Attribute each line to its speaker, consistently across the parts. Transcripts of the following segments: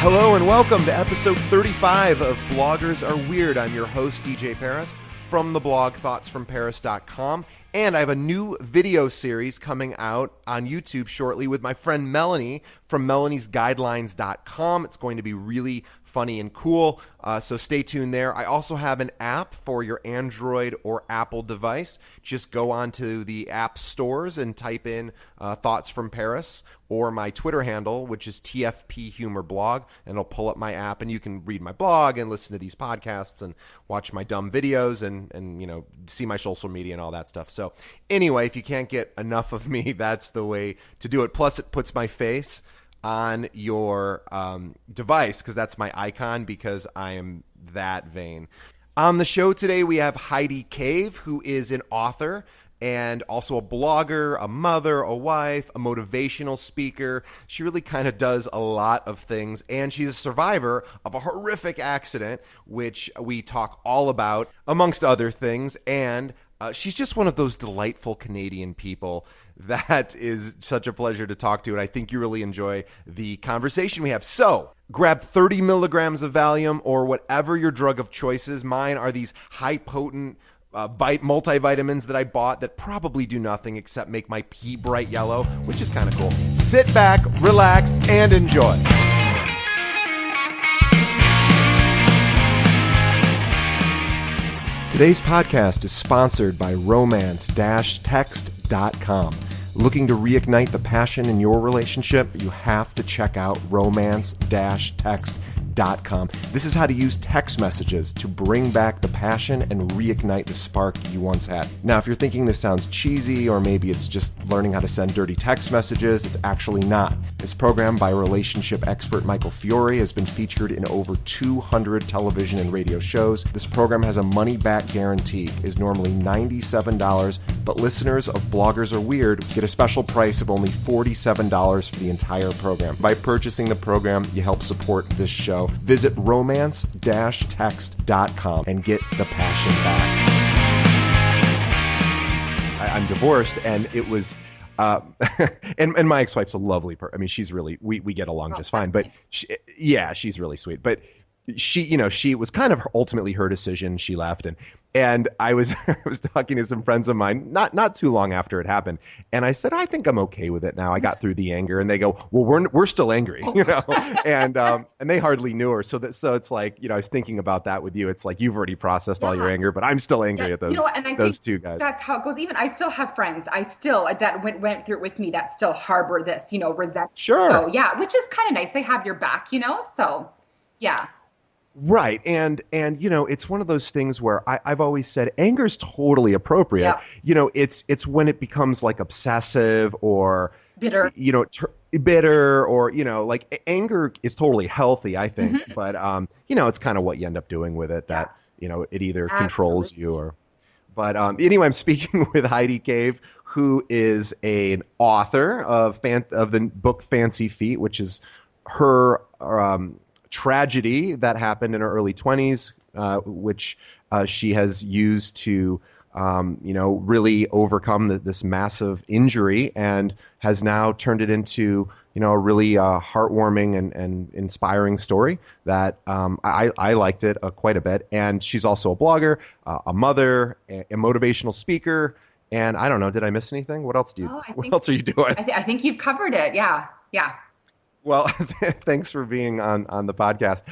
Speaker 1: Hello and welcome to episode 35 of Bloggers Are Weird. I'm your host, DJ Paris, from the blog thoughtsfromparis.com. And I have a new video series coming out on YouTube shortly with my friend Melanie from melaniesguidelines.com. It's going to be really funny and cool, so stay tuned there. I also have an app for your Android or Apple device. Just go onto the app stores and type in Thoughts from Paris or my Twitter handle, which is TFP Humor Blog, and it'll pull up my app, and you can read my blog and listen to these podcasts and watch my dumb videos and you know, see my social media and all that stuff. So anyway, if you can't get enough of me, that's the way to do it. Plus, it puts my face on your device because that's my icon, because I am that vain. On the show today, we have Heidi Cave, who is an author and also a blogger, a mother, a wife, a motivational speaker. She really kind of does a lot of things, and she's a survivor of a horrific accident, which we talk all about, amongst other things, and she's just one of those delightful Canadian people that is such a pleasure to talk to, and I think you really enjoy the conversation we have. So grab 30 milligrams of Valium or whatever your drug of choice is. Mine are these high-potent multivitamins that I bought that probably do nothing except make my pee bright yellow, which is kind of cool. Sit back, relax, and enjoy. Today's podcast is sponsored by romance-text.com. Looking to reignite the passion in your relationship? You have to check out romance-text.com. This is how to use text messages to bring back the passion and reignite the spark you once had. Now, if you're thinking this sounds cheesy, or maybe it's just learning how to send dirty text messages, it's actually not. This program by relationship expert Michael Fiore has been featured in over 200 television and radio shows. This program has a money-back guarantee, is normally $97, but listeners of Bloggers Are Weird get a special price of only $47 for the entire program. By purchasing the program, you help support this show. Visit romance-text.com and get the passion back. I'm divorced, and it was and my ex-wife's a lovely person. I mean, she's really, we get along just fine, but she's really sweet. But she was kind of ultimately her decision. She left, and I was I was talking to some friends of mine not too long after it happened, and I said, I think I'm okay with it now. I got through the anger, and they go, well, we're still angry, you know, and they hardly knew her, so it's like, you know, I was thinking about that with you. It's like you've already processed all your anger, but I'm still angry at those, those two guys.
Speaker 2: That's how it goes. Even I still have friends. I still that went through it with me that still harbor this, you know, resentment.
Speaker 1: Sure.
Speaker 2: So yeah, which is kind of nice. They have your back, you know. So yeah.
Speaker 1: Right. And you know, it's one of those things where I've always said anger is totally appropriate. Yeah. You know, it's when it becomes like obsessive or
Speaker 2: bitter,
Speaker 1: you know, bitter, or, you know, like anger is totally healthy, I think. Mm-hmm. But, you know, it's kind of what you end up doing with it that, you know, it either controls you or, but anyway, I'm speaking with Heidi Cave, who is an author of the book Fancy Feet, which is her, tragedy that happened in her early 20s, which she has used to, you know, really overcome this massive injury, and has now turned it into, you know, a really heartwarming and inspiring story that I liked it quite a bit. And she's also a blogger, a mother, a motivational speaker, and I don't know, did I miss anything? What else what else are you doing?
Speaker 2: I think you've covered it. Yeah.
Speaker 1: Well, thanks for being on the podcast.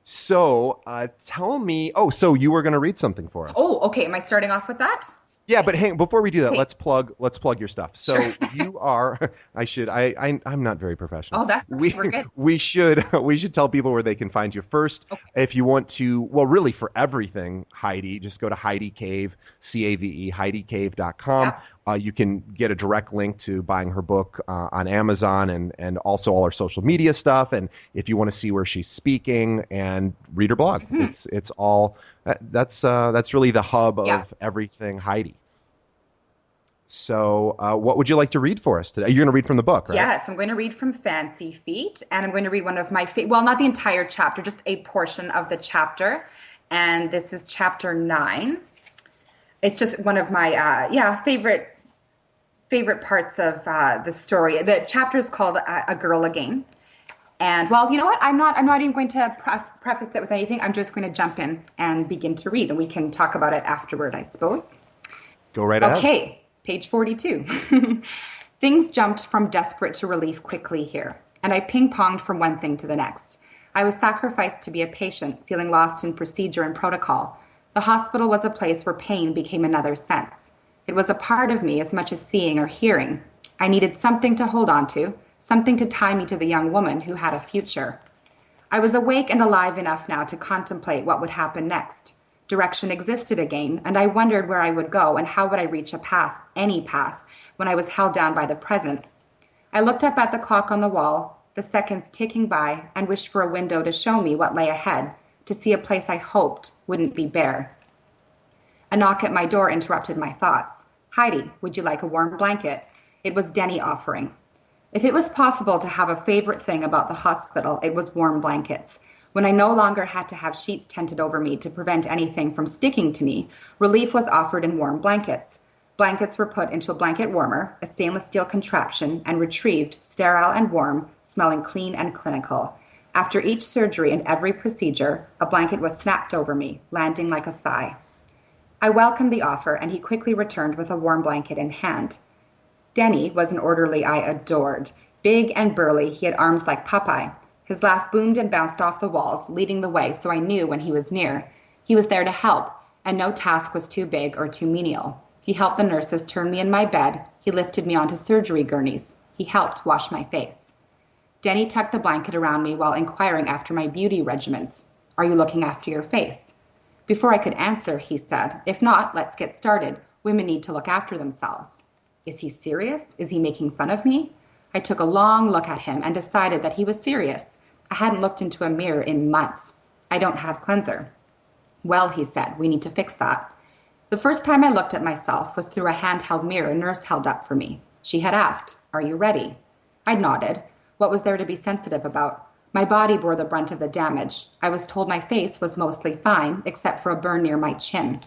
Speaker 1: So tell me, so you were going to read something for us.
Speaker 2: Oh, okay. Am I starting off with that?
Speaker 1: Yeah, but before we do that, let's plug your stuff. So sure. You are, I'm not very professional.
Speaker 2: Oh, that's okay. We're good.
Speaker 1: We should tell people where they can find you first. Okay. If you want to, well, really for everything, Heidi, just go to Heidi Cave, CAVE, HeidiCave.com. Yeah. You can get a direct link to buying her book on Amazon, and also all her social media stuff. And if you want to see where she's speaking, and read her blog, mm-hmm. It's all that's really the hub of everything Heidi. So what would you like to read for us today? You're going to read from the book, right?
Speaker 2: Yes, I'm going to read from Fancy Feet, and I'm going to read one of my not the entire chapter, just a portion of the chapter. And this is chapter 9. It's just one of my favorite parts of the story. The chapter is called A Girl Again. And well, you know what? I'm not even going to preface it with anything. I'm just going to jump in and begin to read, and we can talk about it afterward, I suppose.
Speaker 1: Go right ahead.
Speaker 2: Okay, page 42. Things jumped from desperate to relief quickly here, and I ping-ponged from one thing to the next. I was sacrificed to be a patient, feeling lost in procedure and protocol. The hospital was a place where pain became another sense. It was a part of me as much as seeing or hearing. I needed something to hold on to, something to tie me to the young woman who had a future. I was awake and alive enough now to contemplate what would happen next. Direction existed again, and I wondered where I would go and how would I reach a path, any path, when I was held down by the present. I looked up at the clock on the wall, the seconds ticking by, and wished for a window to show me what lay ahead, to see a place I hoped wouldn't be bare. A knock at my door interrupted my thoughts. Heidi, would you like a warm blanket? It was Denny offering. If it was possible to have a favorite thing about the hospital, it was warm blankets. When I no longer had to have sheets tented over me to prevent anything from sticking to me, relief was offered in warm blankets. Blankets were put into a blanket warmer, a stainless steel contraption, and retrieved, sterile and warm, smelling clean and clinical. After each surgery and every procedure, a blanket was snapped over me, landing like a sigh. I welcomed the offer, and he quickly returned with a warm blanket in hand. Denny was an orderly I adored. Big and burly, he had arms like Popeye. His laugh boomed and bounced off the walls, leading the way, so I knew when he was near. He was there to help, and no task was too big or too menial. He helped the nurses turn me in my bed. He lifted me onto surgery gurneys. He helped wash my face. Denny tucked the blanket around me while inquiring after my beauty regimens. Are you looking after your face? Before I could answer, he said, if not, let's get started. Women need to look after themselves. Is he serious? Is he making fun of me? I took a long look at him and decided that he was serious. I hadn't looked into a mirror in months. I don't have cleanser. Well, he said, we need to fix that. The first time I looked at myself was through a handheld mirror a nurse held up for me. She had asked, are you ready? I nodded. What was there to be sensitive about? My body bore the brunt of the damage. I was told my face was mostly fine, except for a burn near my chin.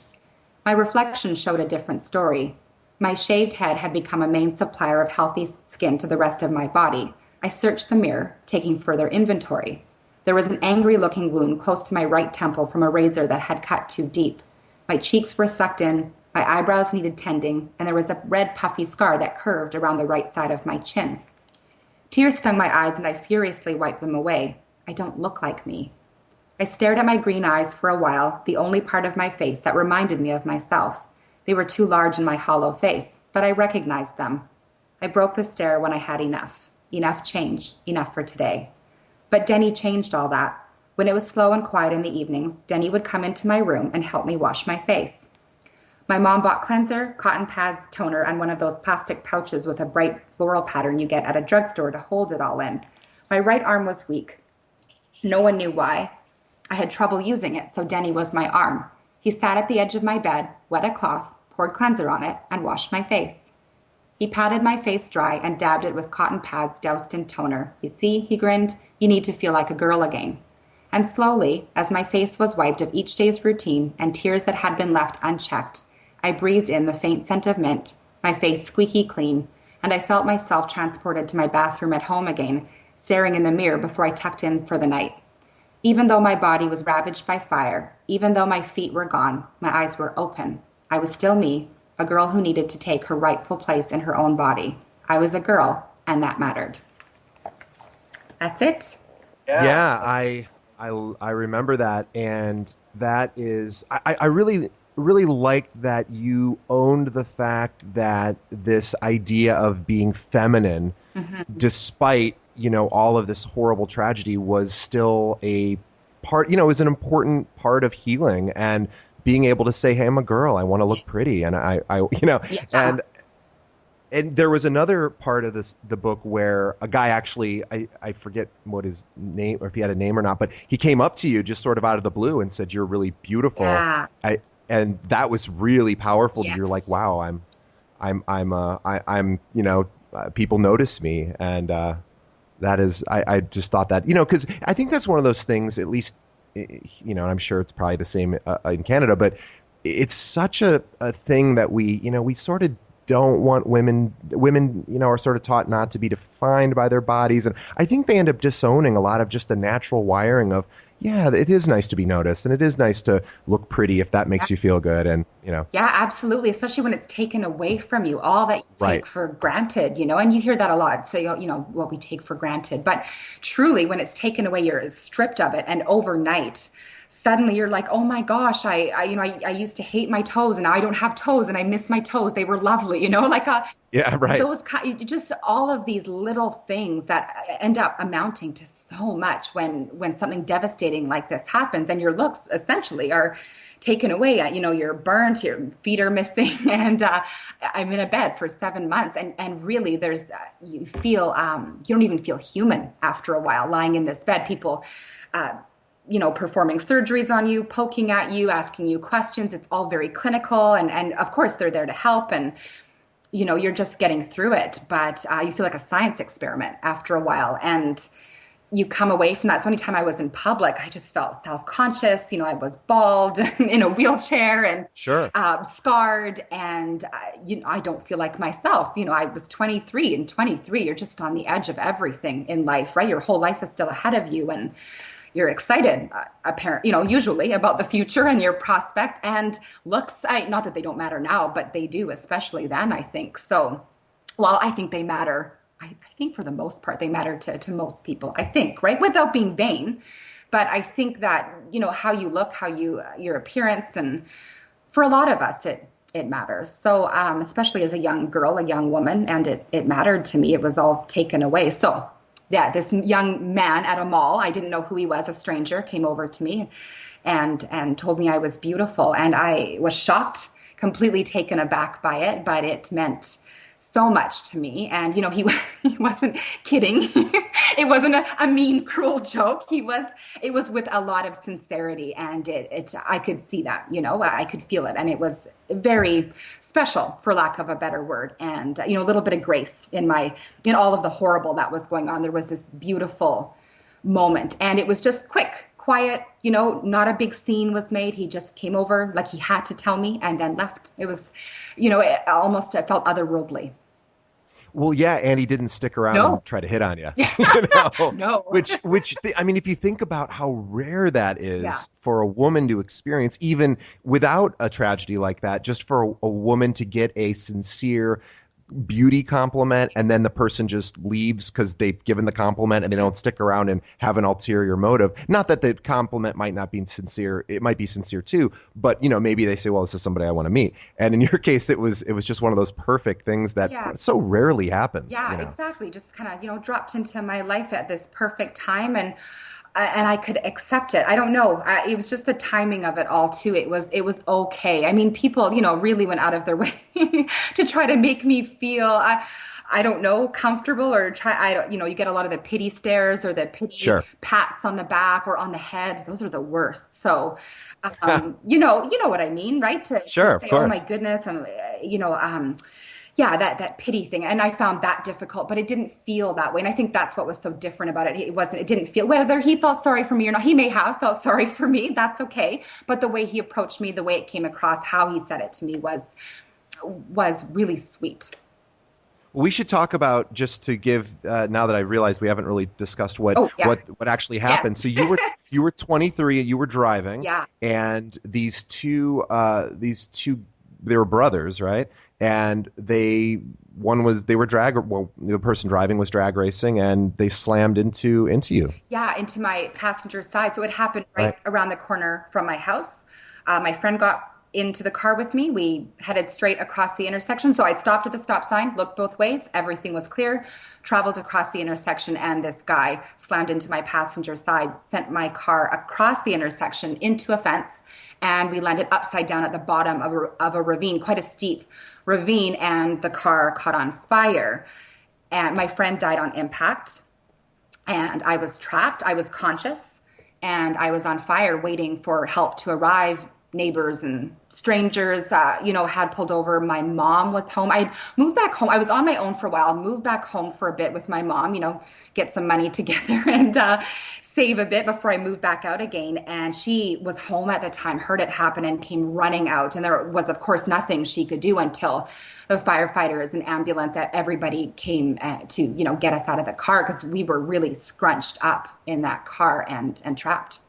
Speaker 2: My reflection showed a different story. My shaved head had become a main supplier of healthy skin to the rest of my body. I searched the mirror, taking further inventory. There was an angry-looking wound close to my right temple from a razor that had cut too deep. My cheeks were sucked in, my eyebrows needed tending, and there was a red puffy scar that curved around the right side of my chin. Tears stung my eyes, and I furiously wiped them away. I don't look like me. I stared at my green eyes for a while, the only part of my face that reminded me of myself. They were too large in my hollow face, but I recognized them. I broke the stare when I had enough. Enough change, enough for today. But Denny changed all that. When it was slow and quiet in the evenings, Denny would come into my room and help me wash my face. My mom bought cleanser, cotton pads, toner, and one of those plastic pouches with a bright floral pattern you get at a drugstore to hold it all in. My right arm was weak. No one knew why. I had trouble using it, so Denny was my arm. He sat at the edge of my bed, wet a cloth, poured cleanser on it, and washed my face. He patted my face dry and dabbed it with cotton pads doused in toner. You see, he grinned, you need to feel like a girl again. And slowly, as my face was wiped of each day's routine and tears that had been left unchecked, I breathed in the faint scent of mint, my face squeaky clean, and I felt myself transported to my bathroom at home again, staring in the mirror before I tucked in for the night. Even though my body was ravaged by fire, even though my feet were gone, my eyes were open. I was still me, a girl who needed to take her rightful place in her own body. I was a girl, and that mattered. That's it.
Speaker 1: Yeah, I remember that, and that is I really liked that you owned the fact that this idea of being feminine, despite all of this horrible tragedy, was still a part. It was an important part of healing and being able to say, "Hey, I'm a girl. I want to look pretty," and
Speaker 2: Yeah.
Speaker 1: and there was another part of the book where a guy actually, I forget what his name, or if he had a name or not, but he came up to you just sort of out of the blue and said, "You're really beautiful."
Speaker 2: Yeah.
Speaker 1: And that was really powerful.
Speaker 2: Yes.
Speaker 1: You're like, "Wow, people notice me," and that is, I just thought that, because I think that's one of those things, at least, and I'm sure it's probably the same in Canada, but it's such a thing that we sort of don't want women, are sort of taught not to be defined by their bodies. And I think they end up disowning a lot of just the natural wiring of, yeah, it is nice to be noticed and it is nice to look pretty if that makes you feel good. And,
Speaker 2: Yeah, absolutely. Especially when it's taken away from you, all that you
Speaker 1: right.
Speaker 2: take for granted, and you hear that a lot. So, what we take for granted. But truly, when it's taken away, you're stripped of it. And overnight, suddenly you're like, oh my gosh, I used to hate my toes and now I don't have toes and I miss my toes. They were lovely, like
Speaker 1: Yeah, right.
Speaker 2: just all of these little things that end up amounting to so much when something devastating like this happens and your looks essentially are taken away. You're burnt, your feet are missing, and I'm in a bed for 7 months, and really, there's you feel you don't even feel human after a while lying in this bed. People. Performing surgeries on you, poking at you, asking you questions. It's all very clinical. And of course, they're there to help. And, you're just getting through it. But you feel like a science experiment after a while. And you come away from that. So anytime I was in public, I just felt self-conscious. I was bald in a wheelchair and
Speaker 1: Sure.
Speaker 2: scarred. And, I don't feel like myself. I was 23, and 23, you're just on the edge of everything in life, right? Your whole life is still ahead of you. And you're excited, usually about the future and your prospects and looks. Not that they don't matter now, but they do, especially then, I think. So, well, I think they matter. I think for the most part, they matter to most people, I think, right? Without being vain. But I think that, how you look, your appearance, and for a lot of us, it matters. So, especially as a young girl, a young woman, and it mattered to me. It was all taken away. So, yeah, this young man at a mall, I didn't know who he was, a stranger, came over to me and told me I was beautiful. And I was shocked, completely taken aback by it, but it meant so much to me. And, he wasn't kidding. It wasn't a mean, cruel joke. It was with a lot of sincerity, and I could see that, I could feel it. And it was very special, for lack of a better word. And, a little bit of grace in all of the horrible that was going on. There was this beautiful moment, and it was just quiet, not a big scene was made. He just came over like he had to tell me and then left. It was, it felt otherworldly.
Speaker 1: Well, yeah, and he didn't stick around
Speaker 2: No.
Speaker 1: and try to hit on you.
Speaker 2: No.
Speaker 1: I mean, if you think about how rare that is
Speaker 2: Yeah.
Speaker 1: for a woman to experience, even without a tragedy like that, just for a woman to get a sincere beauty compliment and then the person just leaves because they've given the compliment and they don't stick around and have an ulterior motive. Not that the compliment might not be sincere. It might be sincere too, but maybe they say, well, this is somebody I want to meet. And in your case, it was just one of those perfect things that so rarely happens.
Speaker 2: Yeah, exactly. Just kind of, dropped into my life at this perfect time. And I could accept it. I don't know. It was just the timing of it all too. It was okay. I mean, people, really went out of their way to try to make me feel, I don't know, comfortable or you get a lot of the pity stares or the pity pats on the back or on the head. Those are the worst. So, you know what I mean, right? To say,
Speaker 1: of course.
Speaker 2: oh my goodness. And, yeah, that pity thing. And I found that difficult, but it didn't feel that way. And I think that's what was so different about it. It didn't feel, whether he felt sorry for me or not, he may have felt sorry for me. That's okay. But the way he approached me, the way it came across, how he said it to me was really sweet.
Speaker 1: We should talk about, just to give, now that I realize we haven't really discussed what actually happened. So you were 23 and you were driving.
Speaker 2: Yeah.
Speaker 1: And these two they were brothers, right? And the person driving was drag racing, and they slammed into you.
Speaker 2: Yeah, into my passenger side. So it happened right around the corner from my house. My friend got into the car with me. We headed straight across the intersection. So I stopped at the stop sign, looked both ways. Everything was clear, traveled across the intersection, and this guy slammed into my passenger side, sent my car across the intersection into a fence. And we landed upside down at the bottom of a ravine, quite a steep ravine, and the car caught on fire. And my friend died on impact. And I was trapped. I was conscious. And I was on fire waiting for help to arrive. Neighbors and strangers, had pulled over. My mom was home. I moved back home. I was on my own for a while, moved back home for a bit with my mom, get some money together and save a bit before I moved back out again. And she was home at the time, heard it happen, and came running out. And there was, of course, nothing she could do until the firefighters and ambulance, everybody came to, get us out of the car, because we were really scrunched up in that car and trapped.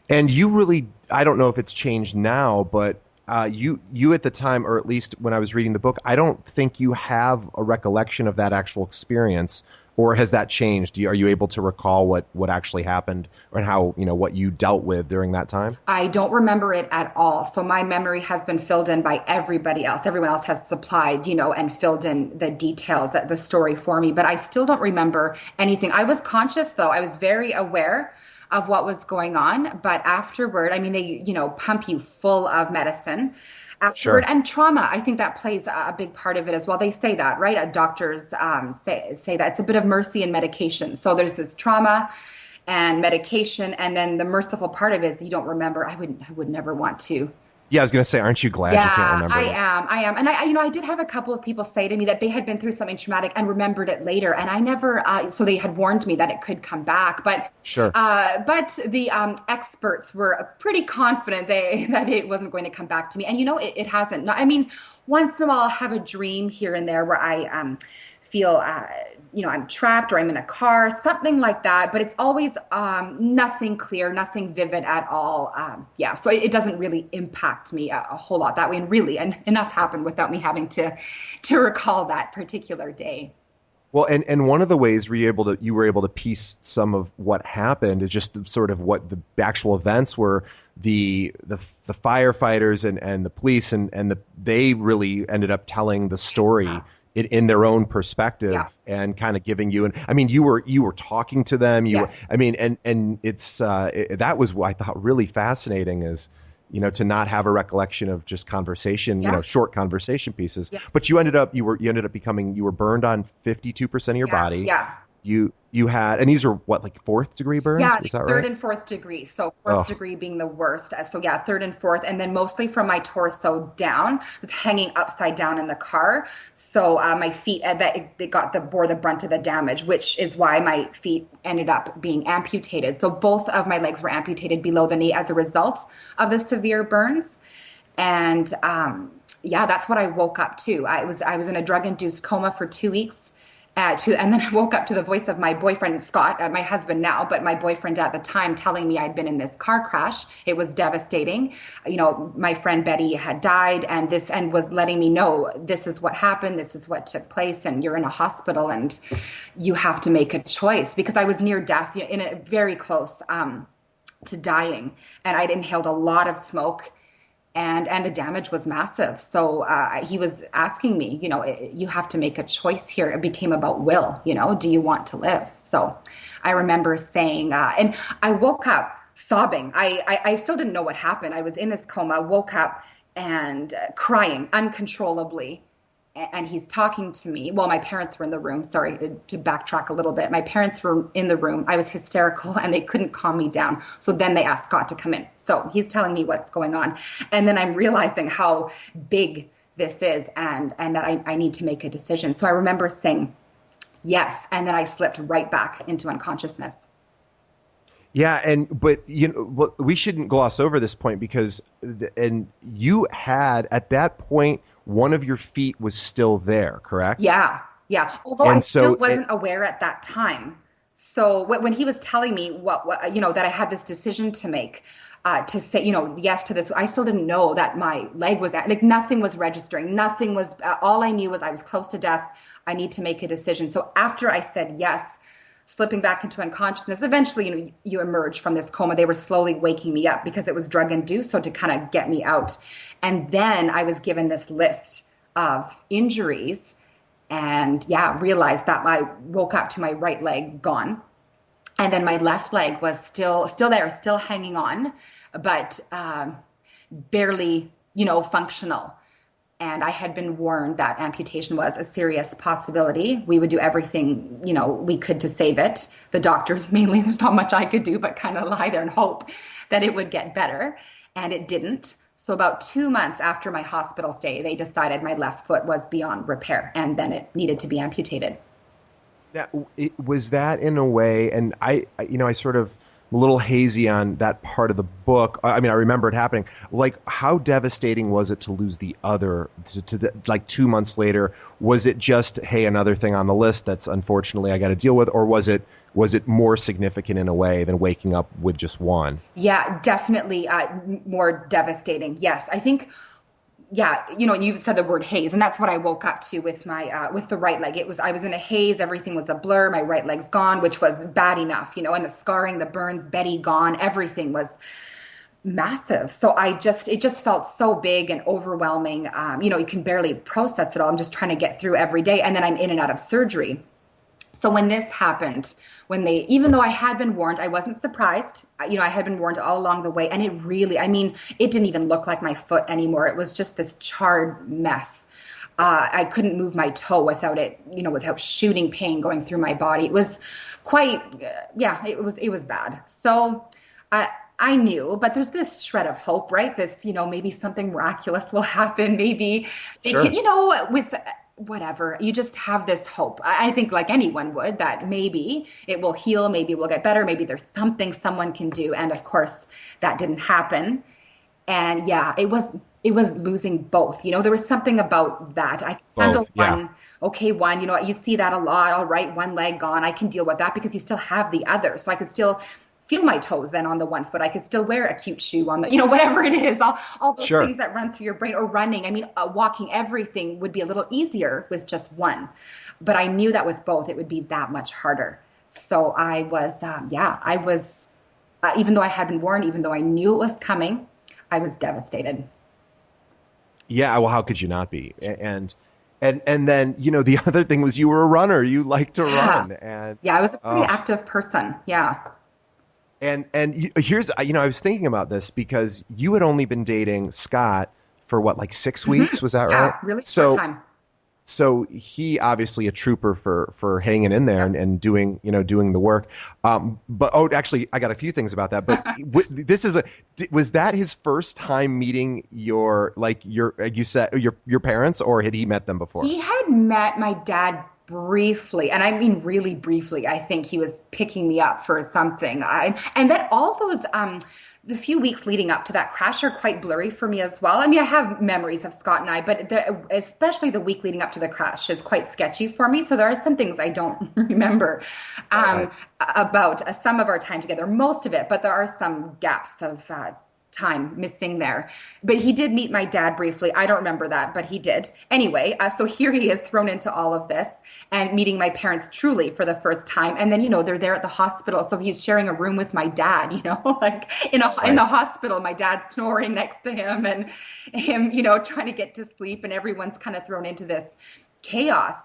Speaker 1: And you really, I don't know if it's changed now, but you at the time, or at least when I was reading the book, I don't think you have a recollection of that actual experience. Or has that changed? Are you able to recall what actually happened, or how, what you dealt with during that time?
Speaker 2: I don't remember it at all. So my memory has been filled in by everybody else. Everyone else has supplied, and filled in the details, that the story for me. But I still don't remember anything. I was conscious, though. I was very aware of what was going on. But afterward, I mean, they, pump you full of medicine. Afterward. Sure. And trauma, I think that plays a big part of it as well. They say that, right? Doctors say that it's a bit of mercy and medication. So there's this trauma and medication, and then the merciful part of it is you don't remember. I would never want to.
Speaker 1: Yeah, I was going to say, aren't you glad you can't remember?
Speaker 2: I am. And I did have a couple of people say to me that they had been through something traumatic and remembered it later. And I never, so they had warned me that it could come back. But
Speaker 1: sure.
Speaker 2: But the experts were pretty confident that it wasn't going to come back to me. And, it hasn't. I mean, once in a while I'll have a dream here and there where I feel, I'm trapped, or I'm in a car, something like that. But it's always nothing clear, nothing vivid at all. So it doesn't really impact me a whole lot that way. And really, and enough happened without me having to recall that particular day.
Speaker 1: Well, and one of the ways you were able to piece some of what happened is just sort of what the actual events were. The firefighters and the police and they really ended up telling the story. Yeah. In their own perspective, yeah. And kind of giving you, and I mean, you were talking to them. Yes. And it's that was what I thought really fascinating is, to not have a recollection of just conversation, yeah. Short conversation pieces. Yeah. But you ended up becoming, you were burned on 52% of your body.
Speaker 2: Yeah.
Speaker 1: You had, and these are what, like fourth degree burns?
Speaker 2: Yeah,
Speaker 1: is that
Speaker 2: third
Speaker 1: right?
Speaker 2: and fourth degree. So fourth degree being the worst. So yeah, third and fourth, and then mostly from my torso down. I was hanging upside down in the car. So my feet, they bore the brunt of the damage, which is why my feet ended up being amputated. So both of my legs were amputated below the knee as a result of the severe burns. And that's what I woke up to. I was in a drug-induced coma for 2 weeks. And then I woke up to the voice of my boyfriend, Scott, my husband now, but my boyfriend at the time, telling me I'd been in this car crash. It was devastating. My friend Betty had died, and was letting me know, this is what happened, this is what took place, and you're in a hospital and you have to make a choice, because I was near death, very close to dying, and I'd inhaled a lot of smoke. And the damage was massive. So he was asking me, you have to make a choice here. It became about will, do you want to live? So I remember saying, and I woke up sobbing. I still didn't know what happened. I was in this coma, woke up and crying uncontrollably. And he's talking to me. Well, my parents were in the room. Sorry to backtrack a little bit. My parents were in the room. I was hysterical and they couldn't calm me down. So then they asked Scott to come in. So he's telling me what's going on. And then I'm realizing how big this is and that I need to make a decision. So I remember saying yes. And then I slipped right back into unconsciousness.
Speaker 1: Yeah, but we shouldn't gloss over this point, because and you had at that point, one of your feet was still there, correct?
Speaker 2: Yeah. Although I still wasn't aware at that time. So when he was telling me what that I had this decision to make, to say yes to this, I still didn't know that my leg was nothing was registering. Nothing was. All I knew was I was close to death. I need to make a decision. So after I said yes, slipping back into unconsciousness, eventually, you emerge from this coma. They were slowly waking me up because it was drug induced, so to kind of get me out. And then I was given this list of injuries, and realized that I woke up to my right leg gone, and then my left leg was still there, still hanging on, but barely, functional. And I had been warned that amputation was a serious possibility. We would do everything, we could to save it. The doctors, mainly, there's not much I could do but kind of lie there and hope that it would get better. And it didn't. So about 2 months after my hospital stay, they decided my left foot was beyond repair, and then it needed to be amputated.
Speaker 1: Now, was that in a way, and I sort of a little hazy on that part of the book. I mean, I remember it happening. Like, how devastating was it to lose the other, like 2 months later? Was it just, hey, another thing on the list that's unfortunately I got to deal with, or was it more significant in a way than waking up with just one?
Speaker 2: Yeah, definitely more devastating. Yes, I think yeah, you said the word haze, and that's what I woke up to with my with the right leg. I was in a haze, everything was a blur, my right leg's gone, which was bad enough, and the scarring, the burns, Betty gone, everything was massive. So it just felt so big and overwhelming. You can barely process it all. I'm just trying to get through every day, and then I'm in and out of surgery. So when this happened, even though I had been warned, I wasn't surprised. I had been warned all along the way. And it didn't even look like my foot anymore. It was just this charred mess. I couldn't move my toe without without shooting pain going through my body. It was quite, it was bad. So I knew, but there's this shred of hope, right? This, maybe something miraculous will happen. Maybe they
Speaker 1: Sure.
Speaker 2: can, with whatever, you just have this hope. I think like anyone would, that maybe it will heal, maybe it will get better, maybe there's something someone can do. And of course that didn't happen. And yeah, it was losing both. There was something about that. I can handle
Speaker 1: Both. Yeah.
Speaker 2: one, okay, one, you see that a lot. All right, one leg gone. I can deal with that because you still have the other. So I could still feel my toes then on the one foot. I could still wear a cute shoe on the, whatever it is, all those
Speaker 1: Sure.
Speaker 2: things that run through your brain, or running. I mean, walking, everything would be a little easier with just one. But I knew that with both, it would be that much harder. So I was, even though I had been warned, even though I knew it was coming, I was devastated.
Speaker 1: Yeah. Well, how could you not be? And then the other thing was you were a runner. You like to
Speaker 2: Yeah.
Speaker 1: run, and
Speaker 2: Yeah, I was a pretty
Speaker 1: oh,
Speaker 2: active person. Yeah.
Speaker 1: here's I was thinking about this because you had only been dating Scott for what, like 6 weeks, was that right?
Speaker 2: Yeah, really short
Speaker 1: So
Speaker 2: time.
Speaker 1: so he obviously a trooper for hanging in there
Speaker 2: Yep.
Speaker 1: and doing the work. But oh, actually, I got a few things about that. But this is was that his first time meeting you said your parents, or had he met them before?
Speaker 2: He had met my dad briefly, and I mean really briefly. I think he was picking me up for something. And that all those the few weeks leading up to that crash are quite blurry for me as well. I mean, I have memories of Scott and I, but especially the week leading up to the crash is quite sketchy for me. So there are some things I don't remember
Speaker 1: Right.
Speaker 2: about some of our time together, most of it, but there are some gaps of time missing there. But he did meet my dad briefly. I don't remember that, but he did. Anyway, so here he is thrown into all of this and meeting my parents truly for the first time. And then, they're there at the hospital. So he's sharing a room with my dad, like in
Speaker 1: Right.
Speaker 2: the hospital, my dad snoring next to him and him, trying to get to sleep. And everyone's kind of thrown into this chaos,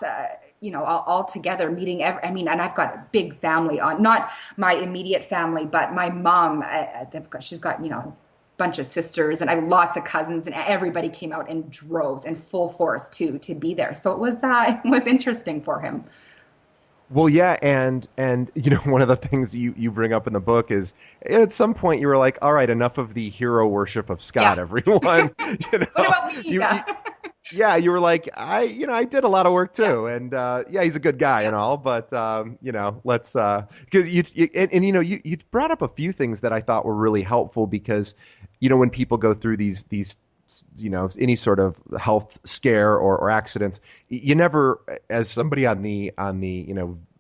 Speaker 2: all together meeting. And I've got a big family on, not my immediate family, but my mom, she's got, bunch of sisters, and I have lots of cousins, and everybody came out in droves and full force to be there. So it was interesting for him.
Speaker 1: Well, yeah, and one of the things you bring up in the book is at some point you were like, all right, enough of the hero worship of
Speaker 2: Yeah.
Speaker 1: Scott, everyone.
Speaker 2: What about me?
Speaker 1: You,
Speaker 2: Yeah.
Speaker 1: yeah, you were like, I did a lot of work
Speaker 2: Yeah.
Speaker 1: too, and yeah, he's a good guy
Speaker 2: Yeah.
Speaker 1: and all, but let's because you brought up a few things that I thought were really helpful because when people go through these any sort of health scare or accidents, you never, as somebody on the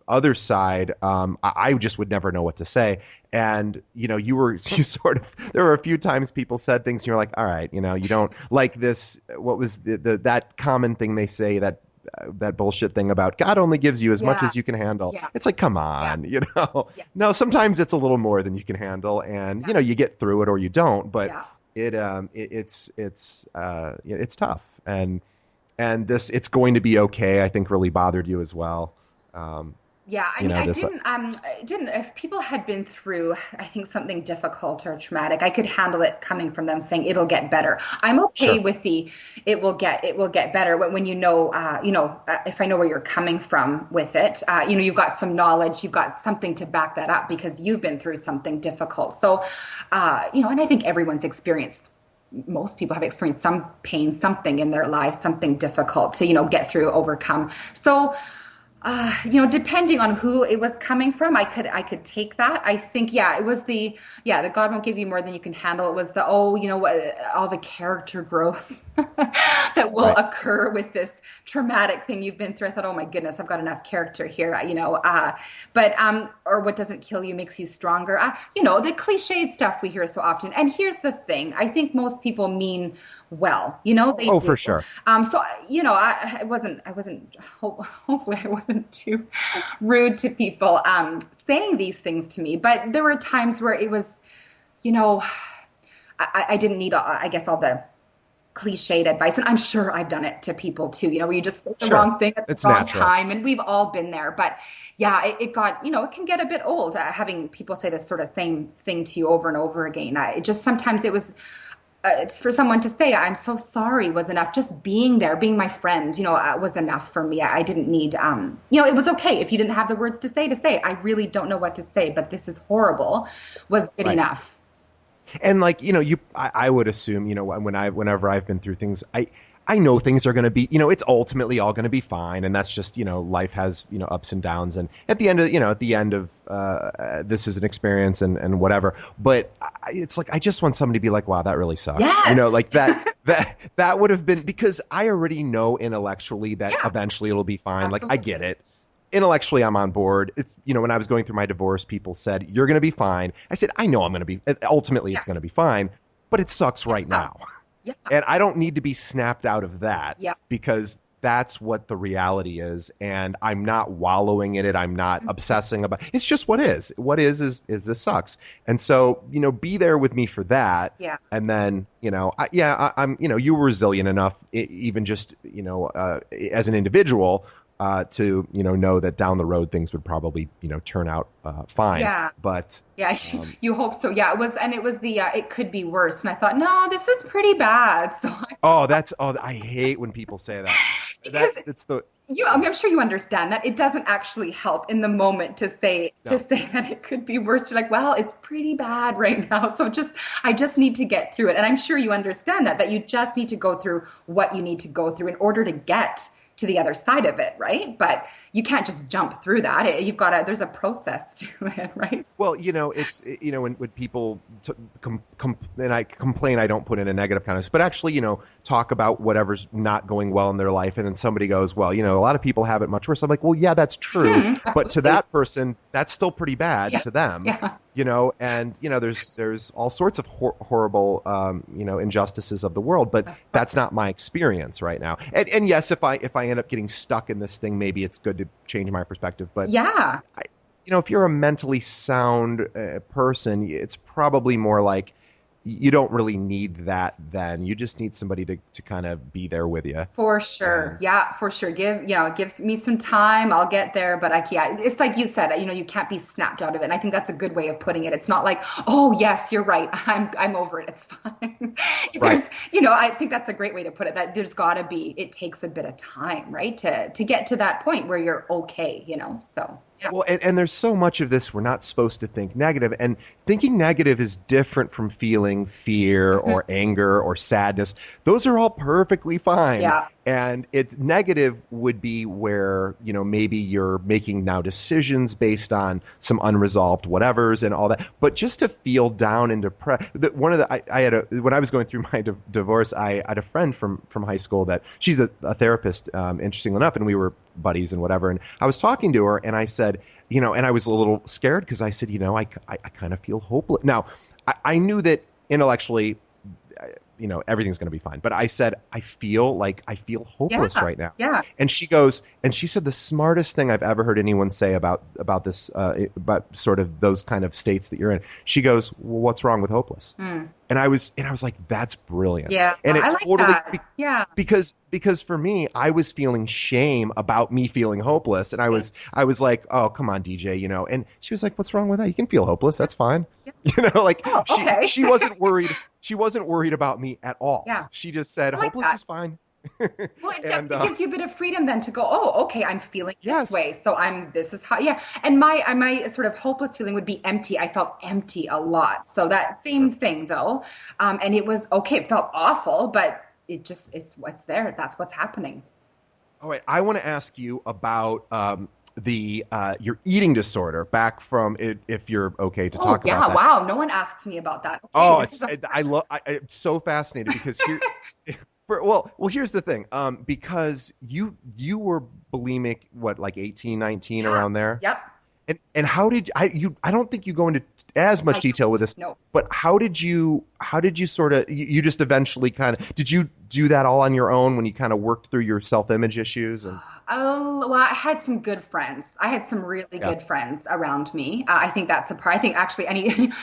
Speaker 1: other side, I just would never know what to say. And you sort of, there were a few times people said things and you're like, all right, you don't like this. What was that common thing they say, that bullshit thing about God only gives you as much
Speaker 2: Yeah.
Speaker 1: as you can handle.
Speaker 2: Yeah.
Speaker 1: It's like, come
Speaker 2: Yeah.
Speaker 1: on,
Speaker 2: Yeah.
Speaker 1: no, sometimes it's a little more than you can handle, and
Speaker 2: Yeah.
Speaker 1: you get through it or you don't, but
Speaker 2: Yeah.
Speaker 1: it's tough, and this, it's going to be okay, I think really bothered you as well. um
Speaker 2: Yeah, I mean,
Speaker 1: this
Speaker 2: I didn't, if people had been through, I think something difficult or traumatic, I could handle it coming from them saying it'll get better. I'm okay
Speaker 1: Sure.
Speaker 2: with it will get better when if I know where you're coming from with it, you've got some knowledge, you've got something to back that up because you've been through something difficult. So, and I think most people have experienced some pain, something in their life, something difficult to, get through, overcome. So, Depending on who it was coming from, I could take that. I think, yeah, it was the God won't give you more than you can handle. It was all the character growth that will
Speaker 1: Right.
Speaker 2: occur with this traumatic thing you've been through. I thought, oh my goodness, I've got enough character here, or what doesn't kill you makes you stronger. The cliched stuff we hear so often. And here's the thing, I think most people mean well, they
Speaker 1: Oh,
Speaker 2: do.
Speaker 1: for sure.
Speaker 2: Hopefully I wasn't too rude to people saying these things to me, but there were times where it was, you know, I didn't need, I guess, all the cliched advice. And I'm sure I've done it to people too, where you just say the
Speaker 1: Sure.
Speaker 2: wrong thing at the
Speaker 1: It's
Speaker 2: wrong
Speaker 1: natural.
Speaker 2: time. And we've all been there. But yeah, it got, it can get a bit old having people say the sort of same thing to you over and over again. Sometimes it was, for someone to say, I'm so sorry was enough. Just being there, being my friend, was enough for me. I didn't need, it was okay if you didn't have the words to say, I really don't know what to say, but this is horrible, was good
Speaker 1: Right.
Speaker 2: enough.
Speaker 1: And like, I would assume, whenever I've been through things, I know things are going to be, it's ultimately all going to be fine. And that's just, life has, ups and downs. And at the end of, this is an experience and whatever. But it's like, I just want somebody to be like, wow, that really sucks.
Speaker 2: Yes.
Speaker 1: Like that would have been, because I already know intellectually that
Speaker 2: Yeah,
Speaker 1: eventually it'll be fine. Like, I get
Speaker 2: absolutely.
Speaker 1: it. Intellectually, I'm on board. It's, when I was going through my divorce, people said, you're going to be fine. I said, I know I'm going to be, ultimately
Speaker 2: Yeah.
Speaker 1: it's going to be fine, but it sucks right
Speaker 2: Yeah.
Speaker 1: now.
Speaker 2: Yeah.
Speaker 1: And I don't need to be snapped out of that,
Speaker 2: Yeah.
Speaker 1: because that's what the reality is. And I'm not wallowing in it. I'm not obsessing about it's just what is. What is this sucks. And so, be there with me for that.
Speaker 2: Yeah.
Speaker 1: And then, I'm, you were resilient enough, even just, as an individual, to know that down the road things would probably turn out fine.
Speaker 2: Yeah.
Speaker 1: But
Speaker 2: Yeah,
Speaker 1: um,
Speaker 2: you hope so. Yeah, it was it could be worse. And I thought, no, this is pretty bad. So
Speaker 1: I hate when people say that.
Speaker 2: because
Speaker 1: It's the
Speaker 2: I'm sure you understand that it doesn't actually help in the moment to say
Speaker 1: no.
Speaker 2: that it could be worse. You're like, well, it's pretty bad right now. So I just need to get through it. And I'm sure you understand that you just need to go through what you need to go through in order to get to the other side of it, right? But you can't just jump through that. There's a process to it, right?
Speaker 1: Well, it's when people and I complain, I don't put in a negative context, but actually, talk about whatever's not going well in their life, and then somebody goes, well, a lot of people have it much worse. I'm like, well, yeah, that's true, but to
Speaker 2: Absolutely.
Speaker 1: that person, that's still pretty bad
Speaker 2: Yeah.
Speaker 1: to them.
Speaker 2: Yeah.
Speaker 1: And there's all sorts of horrible injustices of the world, but that's not my experience right now. And yes, if I end up getting stuck in this thing, maybe it's good to change my perspective. But
Speaker 2: Yeah.
Speaker 1: if you're a mentally sound person, it's probably more like you don't really need that. Then you just need somebody to kind of be there with you.
Speaker 2: For sure.
Speaker 1: And
Speaker 2: Yeah, for sure. Give me some time. I'll get there. But yeah, it's like you said, you can't be snapped out of it. And I think that's a good way of putting it. It's not like, oh yes, you're right. I'm over it. It's fine.
Speaker 1: right.
Speaker 2: I think that's a great way to put it, that it takes a bit of time, right? To get to that point where you're okay, so yeah.
Speaker 1: Well, and there's so much of this we're not supposed to think negative, and thinking negative is different from feeling fear
Speaker 2: Mhm.
Speaker 1: or anger or sadness. Those are all perfectly fine.
Speaker 2: Yeah.
Speaker 1: And it's negative would be where, maybe you're making now decisions based on some unresolved whatevers and all that. But just to feel down and depressed, when I was going through my divorce, I had a friend from high school that she's a therapist, interesting enough, and we were buddies and whatever. And I was talking to her, and I said, and I was a little scared because I said, I kind of feel hopeless. Now, I knew that intellectually, everything's going to be fine. But I said, I feel hopeless
Speaker 2: Yeah.
Speaker 1: right now.
Speaker 2: Yeah.
Speaker 1: And she said the smartest thing I've ever heard anyone say about this, about sort of those kind of states that you're in. She goes, well, what's wrong with hopeless?
Speaker 2: Mm.
Speaker 1: And I was like, that's brilliant.
Speaker 2: Yeah.
Speaker 1: And it
Speaker 2: I like
Speaker 1: totally,
Speaker 2: that. Yeah.
Speaker 1: because for me, I was feeling shame about me feeling hopeless. And
Speaker 2: Right.
Speaker 1: I was like, oh, come on, DJ, and she was like, what's wrong with that? You can feel hopeless. That's fine.
Speaker 2: Yeah.
Speaker 1: Like
Speaker 2: Oh, okay.
Speaker 1: she wasn't worried. She wasn't worried about me at all.
Speaker 2: Yeah.
Speaker 1: She just said,
Speaker 2: I like
Speaker 1: hopeless
Speaker 2: that.
Speaker 1: is fine.
Speaker 2: Well,
Speaker 1: And
Speaker 2: it gives you a bit of freedom then to go, oh, okay, I'm feeling this
Speaker 1: yes,
Speaker 2: way. So this is how, yeah. And my sort of hopeless feeling would be empty. I felt empty a lot. So that
Speaker 1: sure.
Speaker 2: same thing though. And it was okay. It felt awful, but it's what's there. That's what's happening.
Speaker 1: All right, I want to ask you about the your eating disorder. Back from it, if you're okay to
Speaker 2: Oh,
Speaker 1: talk about
Speaker 2: yeah.
Speaker 1: that.
Speaker 2: Wow. No one asks me about that. Okay.
Speaker 1: Oh,
Speaker 2: This is a
Speaker 1: I love.
Speaker 2: first.
Speaker 1: I'm so fascinated because here, here's the thing. Because you were bulimic, what, like 18, 19,
Speaker 2: Yeah.
Speaker 1: around there.
Speaker 2: Yep.
Speaker 1: And how did I don't think you go into as
Speaker 2: I
Speaker 1: much detail with
Speaker 2: don't.
Speaker 1: this,
Speaker 2: No.
Speaker 1: but how did you sort of you just eventually kind of did you do that all on your own when you kind of worked through your self-image issues and
Speaker 2: Oh, well, I had some good friends. I had some really
Speaker 1: yeah,
Speaker 2: good friends around me. I think that's a part. I think actually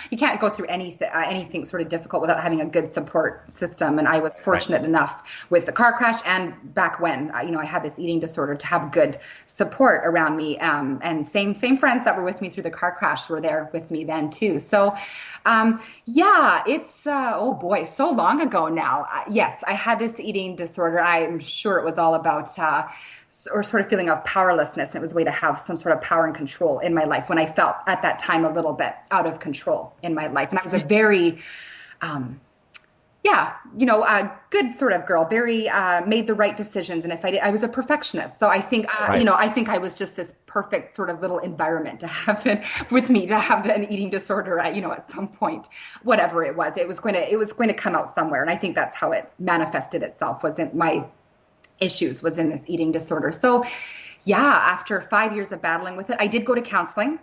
Speaker 2: you can't go through anything sort of difficult without having a good support system. And I was
Speaker 1: right.
Speaker 2: fortunate enough with the car crash and back when, I had this eating disorder to have good support around me. And same friends that were with me through the car crash were there with me then too. So, yeah, it's, oh boy, so long ago now. Yes, I had this eating disorder. I'm sure it was all about, or sort of feeling of powerlessness. And it was a way to have some sort of power and control in my life when I felt at that time a little bit out of control in my life. And I was a very, um, yeah, a good sort of girl, very made the right decisions. And if I did, I was a perfectionist. So I think,
Speaker 1: Right.
Speaker 2: I think I was just this perfect sort of little environment to have it with me to have an eating disorder at, at some point, whatever it was, it was going to come out somewhere. And I think that's how it manifested itself was in my issues was in this eating disorder. So, yeah, after 5 years of battling with it, I did go to counseling.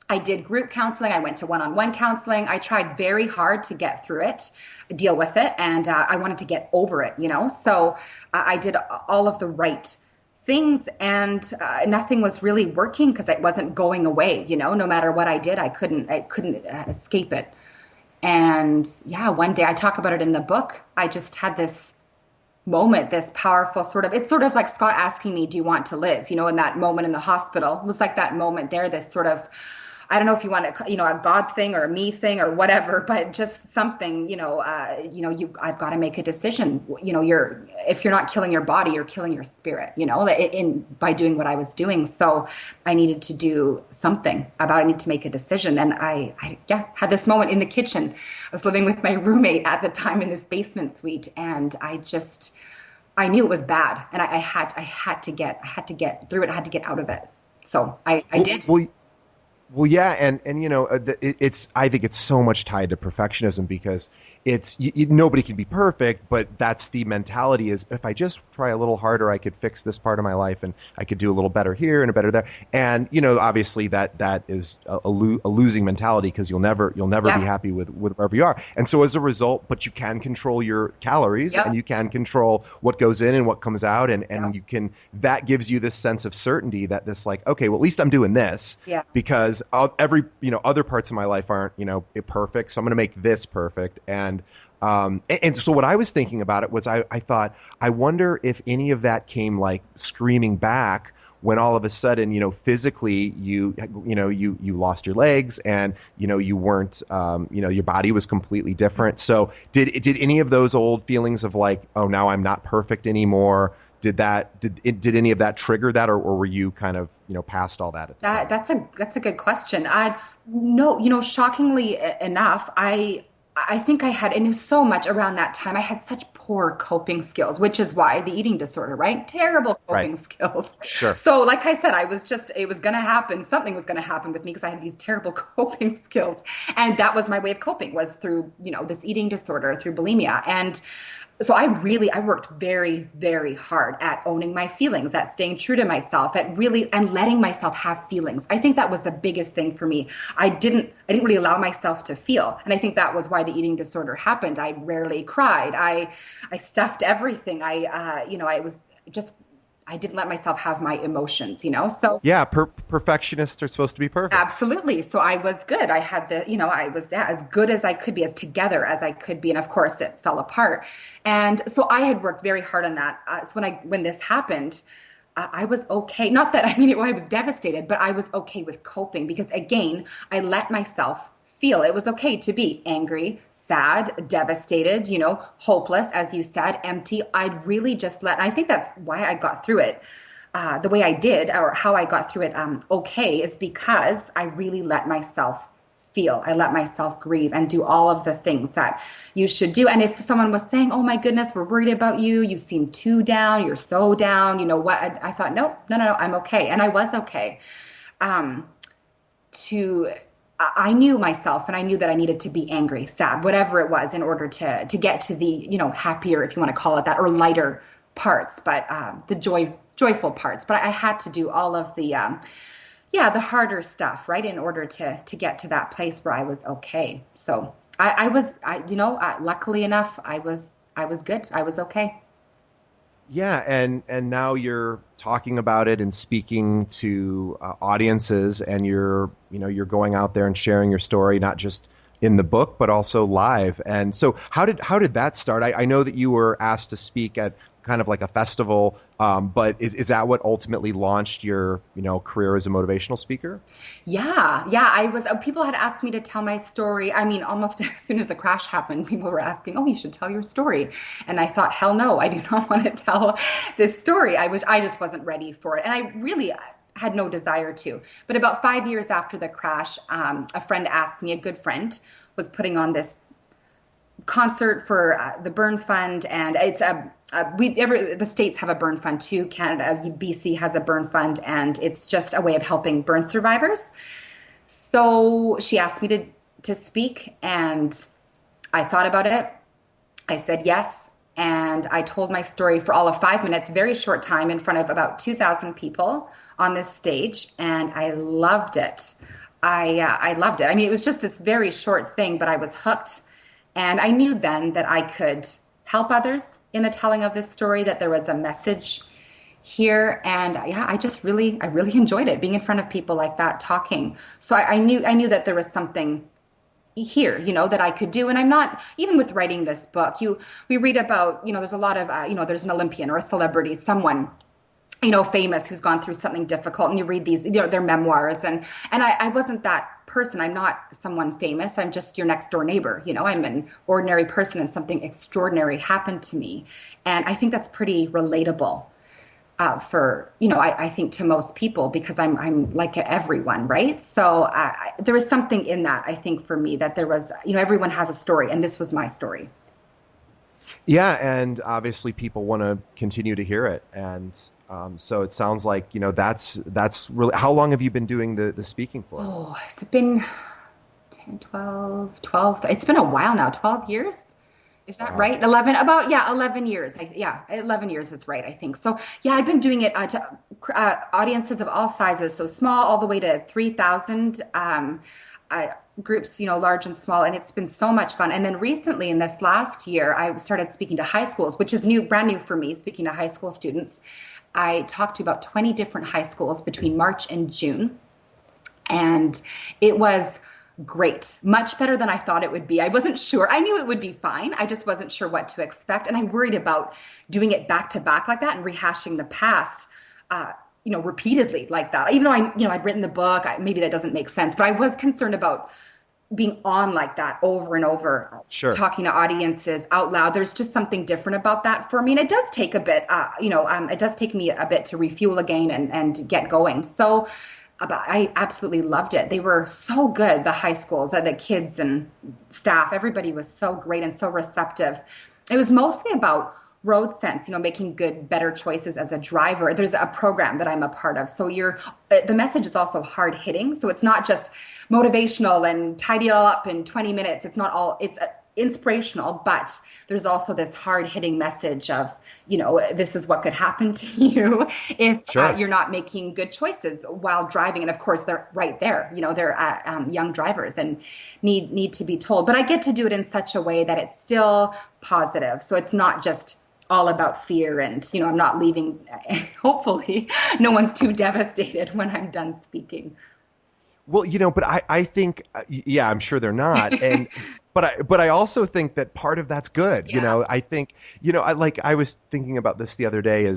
Speaker 2: I did group counseling. I went to one-on-one counseling. I tried very hard to get through it, deal with it, and I wanted to get over it. So I did all of the right things, and nothing was really working because it wasn't going away. No matter what I did, I couldn't escape it. And yeah, one day I talk about it in the book. I just had this moment, this powerful sort of, it's sort of like Scott asking me, do you want to live? In that moment in the hospital, it was like that moment there, this sort of, I don't know if you want to, a God thing or a me thing or whatever, but just something, I've got to make a decision. If you're not killing your body, you're killing your spirit, by doing what I was doing. So I needed to do something about it. I need to make a decision. And I had this moment in the kitchen. I was living with my roommate at the time in this basement suite. And I knew it was bad. And I had to get through it. I had to get out of it. So I
Speaker 1: well,
Speaker 2: did.
Speaker 1: well, Well, yeah, and it's I think it's so much tied to perfectionism because it's nobody can be perfect, but that's the mentality is if I just try a little harder, I could fix this part of my life and I could do a little better here and a better there. And obviously that is a losing mentality because you'll never be
Speaker 2: Yeah.
Speaker 1: happy with wherever you are. And so as a result, but you can control your calories and
Speaker 2: Yep.
Speaker 1: you can control what goes in and what comes out, and
Speaker 2: Yep.
Speaker 1: you can that gives you this sense of certainty that this like okay, well at least I'm doing this
Speaker 2: Yeah.
Speaker 1: because every other parts of my life aren't perfect, so I'm going to make this perfect. And so what I was thinking about it was I thought I wonder if any of that came like screaming back when all of a sudden physically you lost your legs and you weren't your body was completely different. So did any of those old feelings of like, oh, now I'm not perfect anymore, did any of that trigger that, or were you kind of past all that at the
Speaker 2: That
Speaker 1: time?
Speaker 2: that's a good question. I No, shockingly enough, I think I had, and it was so much around that time. I had such poor coping skills, which is why the eating disorder, right? Terrible
Speaker 1: Right.
Speaker 2: coping skills.
Speaker 1: Sure.
Speaker 2: So, like I said, it was going to happen. Something was going to happen with me because I had these terrible coping skills, and that was my way of coping was through, this eating disorder, through bulimia, and so I worked very, very hard at owning my feelings, at staying true to myself, at really and letting myself have feelings. I think that was the biggest thing for me. I didn't really allow myself to feel. And I think that was why the eating disorder happened. I rarely cried. I stuffed everything. I was just I didn't let myself have my emotions. So
Speaker 1: Yeah, perfectionists are supposed to be perfect.
Speaker 2: absolutely. So I was good. I had I was as good as I could be, as together as I could be. And of course, it fell apart. And so I had worked very hard on that. So when this happened, I was okay. Not that, I was devastated, but I was okay with coping because again, I let myself feel. It was okay to be angry, sad, devastated, hopeless, as you said, empty. I'd really just I think that's why I got through it the way I did, or how I got through it okay, is because I really let myself feel. I let myself grieve and do all of the things that you should do. And if someone was saying, oh my goodness, we're worried about you, you seem too down, you're so down, you know what? I thought, no, I'm okay. And I was okay. I knew myself, and I knew that I needed to be angry, sad, whatever it was, in order to get to the, you know, happier, if you want to call it that, or lighter parts, but the joyful parts. But I had to do all of the the harder stuff, right, in order to get to that place where I was okay. So luckily enough, I was good. I was okay.
Speaker 1: Yeah, and now you're talking about it and speaking to audiences, and you're going out there and sharing your story, not just in the book but also live. And so, how did that start? I know that you were asked to speak at kind of like a festival, but is that what ultimately launched your career as a motivational speaker?
Speaker 2: Yeah. I was. People had asked me to tell my story. I mean, almost as soon as the crash happened, people were asking, "Oh, you should tell your story." And I thought, "Hell no, I do not want to tell this story." I just wasn't ready for it, and I really had no desire to. But about 5 years after the crash, a friend asked me. A good friend was putting on this concert for the Burn Fund, and it's the states have a Burn Fund too. Canada, BC has a Burn Fund, and it's just a way of helping burn survivors. So she asked me to speak, and I thought about it. I said yes, and I told my story for all of 5 minutes, very short time, in front of about 2,000 people on this stage, and I loved it. I loved it. I mean, it was just this very short thing, but I was hooked. And I knew then that I could help others in the telling of this story, that there was a message here. And I really enjoyed it, being in front of people like that, talking. So I knew that there was something here, that I could do. And I'm not, even with writing this book, we read about, there's a lot of, there's an Olympian or a celebrity, someone famous who's gone through something difficult, and you read these, their memoirs, and I wasn't that person. I'm not someone famous. I'm just your next door neighbor. I'm an ordinary person, and something extraordinary happened to me, and I think that's pretty relatable for I think to most people, because I'm like everyone, right? So there was something in that, I think, for me, that there was, everyone has a story, and this was my story.
Speaker 1: Yeah, and obviously people want to continue to hear it, and so it sounds like that's really. How long have you been doing the speaking for?
Speaker 2: Oh, it's been 10, 12. It's been a while now. 12 years, is that right? 11, about 11 years. 11 years is right, I think. So yeah, I've been doing it to audiences of all sizes, so small all the way to 3,000. Groups, large and small, and it's been so much fun. And then recently, in this last year, I started speaking to high schools, which is brand new for me, speaking to high school students. I talked to about 20 different high schools between March and June, and it was great. Much better than I thought it would be. I wasn't sure. I knew it would be fine. I just wasn't sure what to expect, and I worried about doing it back to back like that and rehashing the past repeatedly like that. Even though I'd written the book, maybe that doesn't make sense, but I was concerned about being on like that over and over,
Speaker 1: sure,
Speaker 2: talking to audiences out loud. There's just something different about that for me. And it does take a bit, it does take me a bit to refuel again and get going. So I absolutely loved it. They were so good. The high schools, the kids and staff, everybody was so great and so receptive. It was mostly about road sense, making good, better choices as a driver. There's a program that I'm a part of. So the message is also hard hitting. So it's not just motivational and tidy it all up in 20 minutes. It's not all, it's inspirational, but there's also this hard hitting message of, this is what could happen to you if you're not making good choices while driving. And of course they're right there, they're young drivers and need to be told, but I get to do it in such a way that it's still positive. So it's not just all about fear, and I'm not leaving, hopefully no one's too devastated when I'm done speaking.
Speaker 1: Well, but I think, I'm sure they're not. And, but I also think that part of that's good.
Speaker 2: Yeah.
Speaker 1: I think, I was thinking about this the other day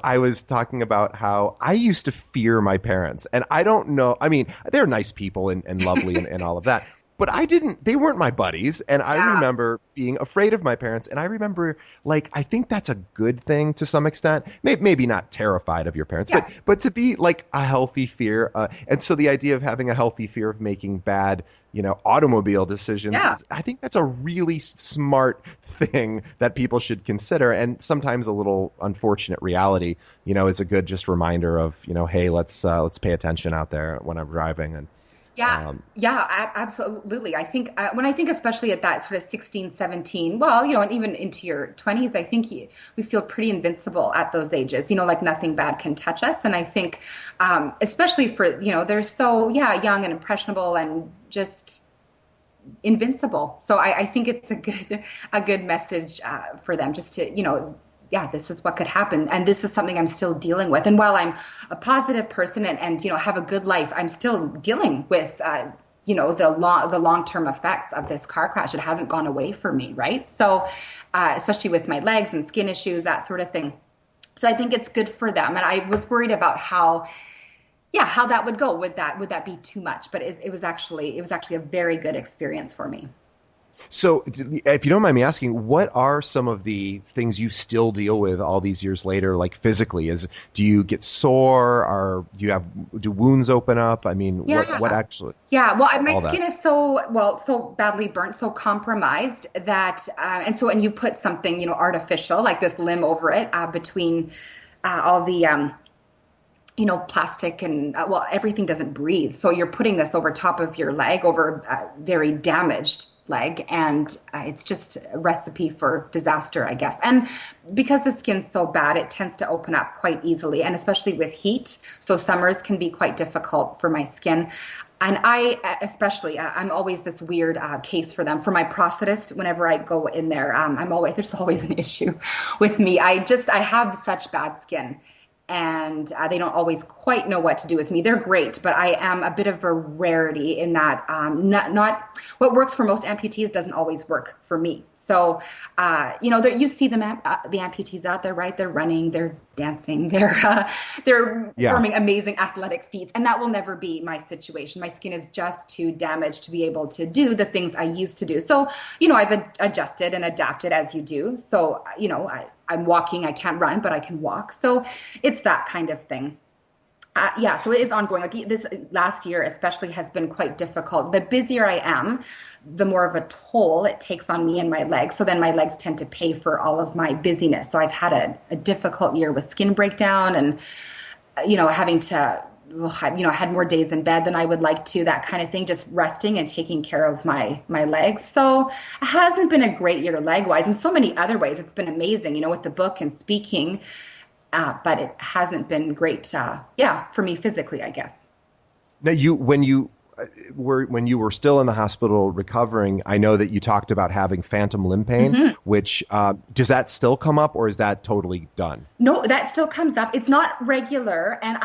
Speaker 1: I was talking about how I used to fear my parents, and I don't know. I mean, they're nice people and lovely and all of that. but I didn't, they weren't my buddies. And I
Speaker 2: Yeah.
Speaker 1: remember being afraid of my parents. And I remember, like, I think that's a good thing to some extent. Maybe not terrified of your parents,
Speaker 2: Yeah.
Speaker 1: but to be like a healthy fear. And so the idea of having a healthy fear of making bad, automobile decisions,
Speaker 2: Yeah.
Speaker 1: I think that's a really smart thing that people should consider. And sometimes a little unfortunate reality, is a good just reminder of, hey, let's pay attention out there when I'm driving. And
Speaker 2: Yeah,
Speaker 1: um,
Speaker 2: yeah, absolutely. I think when I think especially at that sort of 16, 17, well, and even into your 20s, I think we feel pretty invincible at those ages, like nothing bad can touch us. And I think, especially for, they're so, yeah, young and impressionable and just invincible. So I think it's a good message for them just to, yeah, this is what could happen. And this is something I'm still dealing with. And while I'm a positive person and have a good life, I'm still dealing with, the long-term effects of this car crash. It hasn't gone away for me. Right. So, especially with my legs and skin issues, that sort of thing. So I think it's good for them. And I was worried about how that would go. Would that be too much? But it was actually a very good experience for me.
Speaker 1: so, if you don't mind me asking, what are some of the things you still deal with all these years later, like physically? Do you get sore, or do wounds open up? I mean, what
Speaker 2: Yeah.
Speaker 1: actually,
Speaker 2: Yeah, well, my
Speaker 1: all that?
Speaker 2: skin is so badly burnt, so compromised that, and you put something, artificial like this limb over it, between all the, plastic and everything doesn't breathe. So you're putting this over top of your leg, over a very damaged leg, and it's just a recipe for disaster, I guess. And because the skin's so bad, it tends to open up quite easily, and especially with heat. So summers can be quite difficult for my skin. And especially, I'm always this weird case for them. For my prosthetist, whenever I go in there, there's always an issue with me. I have such bad skin, and they don't always quite know what to do with me. They're great, but I am a bit of a rarity in that, not what works for most amputees doesn't always work for me. So, you see the amputees out there, right? They're running, they're dancing, they're
Speaker 1: Yeah.
Speaker 2: performing amazing athletic feats, and that will never be my situation. My skin is just too damaged to be able to do the things I used to do. So, I've adjusted and adapted as you do. So, I'm walking, I can't run, but I can walk. So it's that kind of thing. Yeah, so it is ongoing. Like this last year, especially, has been quite difficult. The busier I am, the more of a toll it takes on me and my legs. So then my legs tend to pay for all of my busyness. So I've had a difficult year with skin breakdown and, having to, had more days in bed than I would like to, that kind of thing, just resting and taking care of my legs. So it hasn't been a great year leg wise. In so many other ways, it's been amazing, with the book and speaking. But it hasn't been great, for me physically, I guess.
Speaker 1: Now, when you were still in the hospital recovering, I know that you talked about having phantom limb pain,
Speaker 2: Mhm.
Speaker 1: which does that still come up, or is that totally done?
Speaker 2: No, that still comes up. It's not regular, and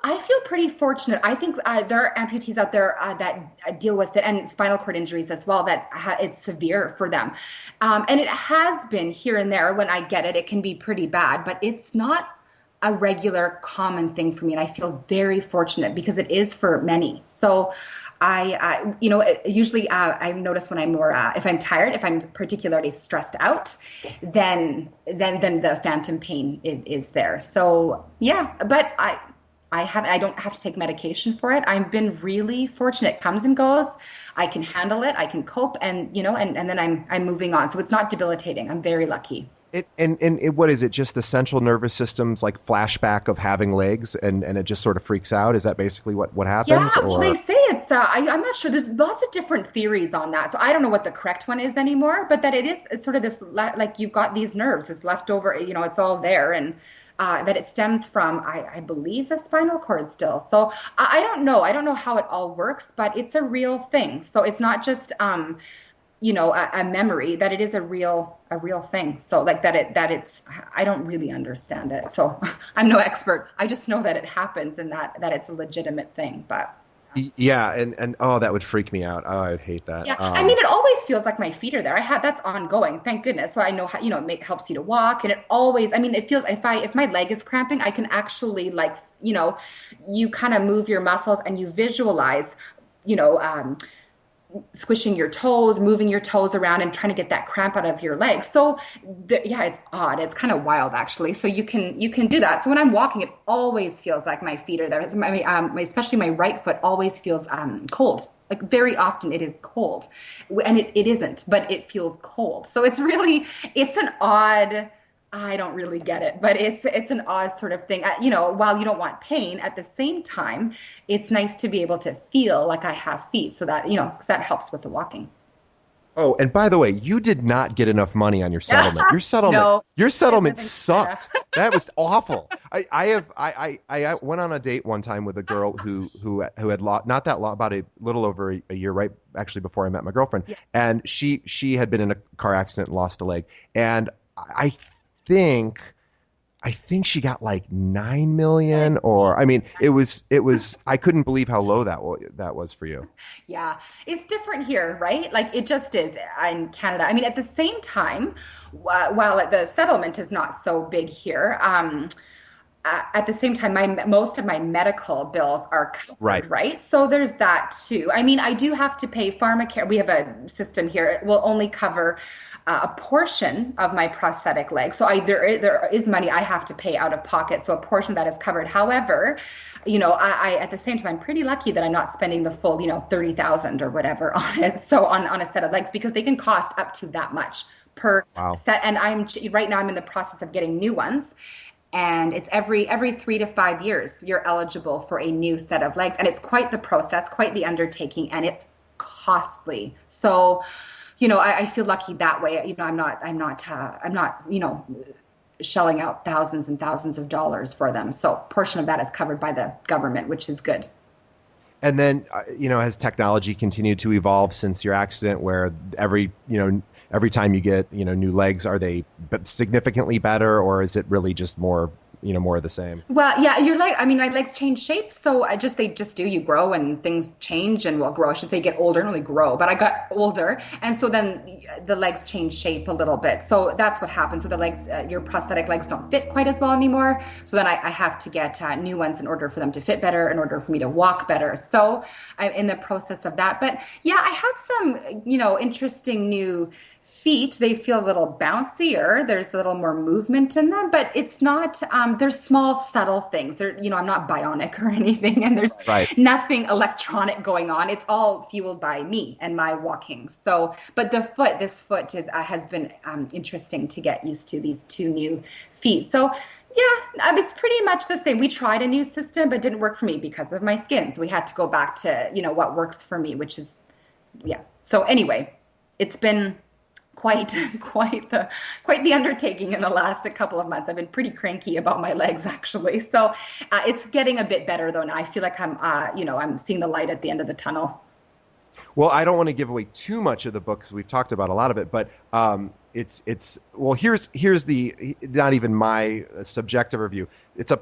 Speaker 2: I feel pretty fortunate. I think there are amputees out there that deal with it, and spinal cord injuries as well. That it's severe for them, and it has been here and there. When I get it, it can be pretty bad, but it's not a regular common thing for me, and I feel very fortunate because it is for many. So usually I notice when I'm more, if I'm tired, if I'm particularly stressed out, then the phantom pain is there. So yeah, but I don't have to take medication for it. I've been really fortunate. It comes and goes. I can handle it. I can cope, and and then I'm moving on. So it's not debilitating. I'm very lucky.
Speaker 1: What is it? Just the central nervous system's like flashback of having legs, and it just sort of freaks out. Is that basically what
Speaker 2: Yeah,
Speaker 1: happens?
Speaker 2: well, they
Speaker 1: Or
Speaker 2: say it's, I'm not sure. There's lots of different theories on that. So I don't know what the correct one is anymore, but that it's sort of this, like you've got these nerves, this leftover, it's all there. And that it stems from, I believe, the spinal cord still. So I don't know. I don't know how it all works, but it's a real thing. So it's not just, a memory, that it is a real thing. So like that it's, I don't really understand it. So I'm no expert. I just know that it happens and that it's a legitimate thing. But
Speaker 1: yeah, and oh, that would freak me out. Oh, I would hate that.
Speaker 2: yeah, I mean, it always feels like my feet are there. That's ongoing, thank goodness. So I know how, helps you to walk, and it always, I mean, it feels, if my leg is cramping, I can actually, like, you kind of move your muscles and you visualize, you know, um, squishing your toes, moving your toes around and trying to get that cramp out of your legs. So yeah, it's odd. It's kind of wild actually. So you can do that. So when I'm walking, it always feels like my feet are there. It's especially my right foot always feels cold. Like very often it is cold, and it isn't, but it feels cold. So it's an odd. I don't really get it, but it's an odd sort of thing. While you don't want pain, at the same time, it's nice to be able to feel like I have feet, so that 'cause that helps with the walking.
Speaker 1: Oh, and by the way, you did not get enough money on your settlement.
Speaker 2: No,
Speaker 1: Your
Speaker 2: I live
Speaker 1: settlement
Speaker 2: in Canada.
Speaker 1: sucked. That was awful. I went on a date one time with a girl who had lost not that long, about a little over a year, right? Actually, before I met my girlfriend,
Speaker 2: Yeah.
Speaker 1: and she had been in a car accident and lost a leg, and think I think she got like 9 million, or I mean, it was I couldn't believe how low that was for you.
Speaker 2: Yeah, it's different here, right? Like it just is in Canada. I mean, at the same time, while the settlement is not so big here, at the same time, most of my medical bills are
Speaker 1: Right.
Speaker 2: covered, right? So there's that too. I mean, I do have to pay pharmacare. We have a system here. It will only cover a portion of my prosthetic leg. So there is money I have to pay out of pocket. So a portion of that is covered. However, I at the same time, I'm pretty lucky that I'm not spending the full, 30,000 or whatever on it. So on a set of legs, because they can cost up to that much per
Speaker 1: Wow.
Speaker 2: set. And right now I'm in the process of getting new ones, and it's every 3 to 5 years you're eligible for a new set of legs, and it's quite the process, quite the undertaking, and it's costly. So I feel lucky that way. I'm not shelling out thousands and thousands of dollars for them. So portion of that is covered by the government, which is good.
Speaker 1: And then, has technology continued to evolve since your accident, where every time you get, new legs, are they significantly better, or is it really just more of the same?
Speaker 2: Well, yeah, your leg. I mean, my legs change shape, so they just do. You grow and things change, and well, grow. I should say, get older, not really grow. But I got older, and so then the legs change shape a little bit. So that's what happens. So the legs, your prosthetic legs, don't fit quite as well anymore. So then I have to get new ones in order for them to fit better, in order for me to walk better. So I'm in the process of that. But yeah, I have some, interesting new feet. They feel a little bouncier. There's a little more movement in them, but it's not, there's small, subtle things. I'm not bionic or anything, and there's
Speaker 1: Right.
Speaker 2: nothing electronic going on. It's all fueled by me and my walking. So, but this foot has been interesting to get used to, these two new feet. So yeah, it's pretty much the same. We tried a new system, but it didn't work for me because of my skin. So we had to go back to, what works for me, which is, yeah. So anyway, it's been quite quite the undertaking in the last couple of months. I've been pretty cranky about my legs actually. So it's getting a bit better though now. I feel like I'm seeing the light at the end of the tunnel.
Speaker 1: Well, I don't want to give away too much of the book, because we've talked about a lot of it, but it's well, here's the not even my subjective review.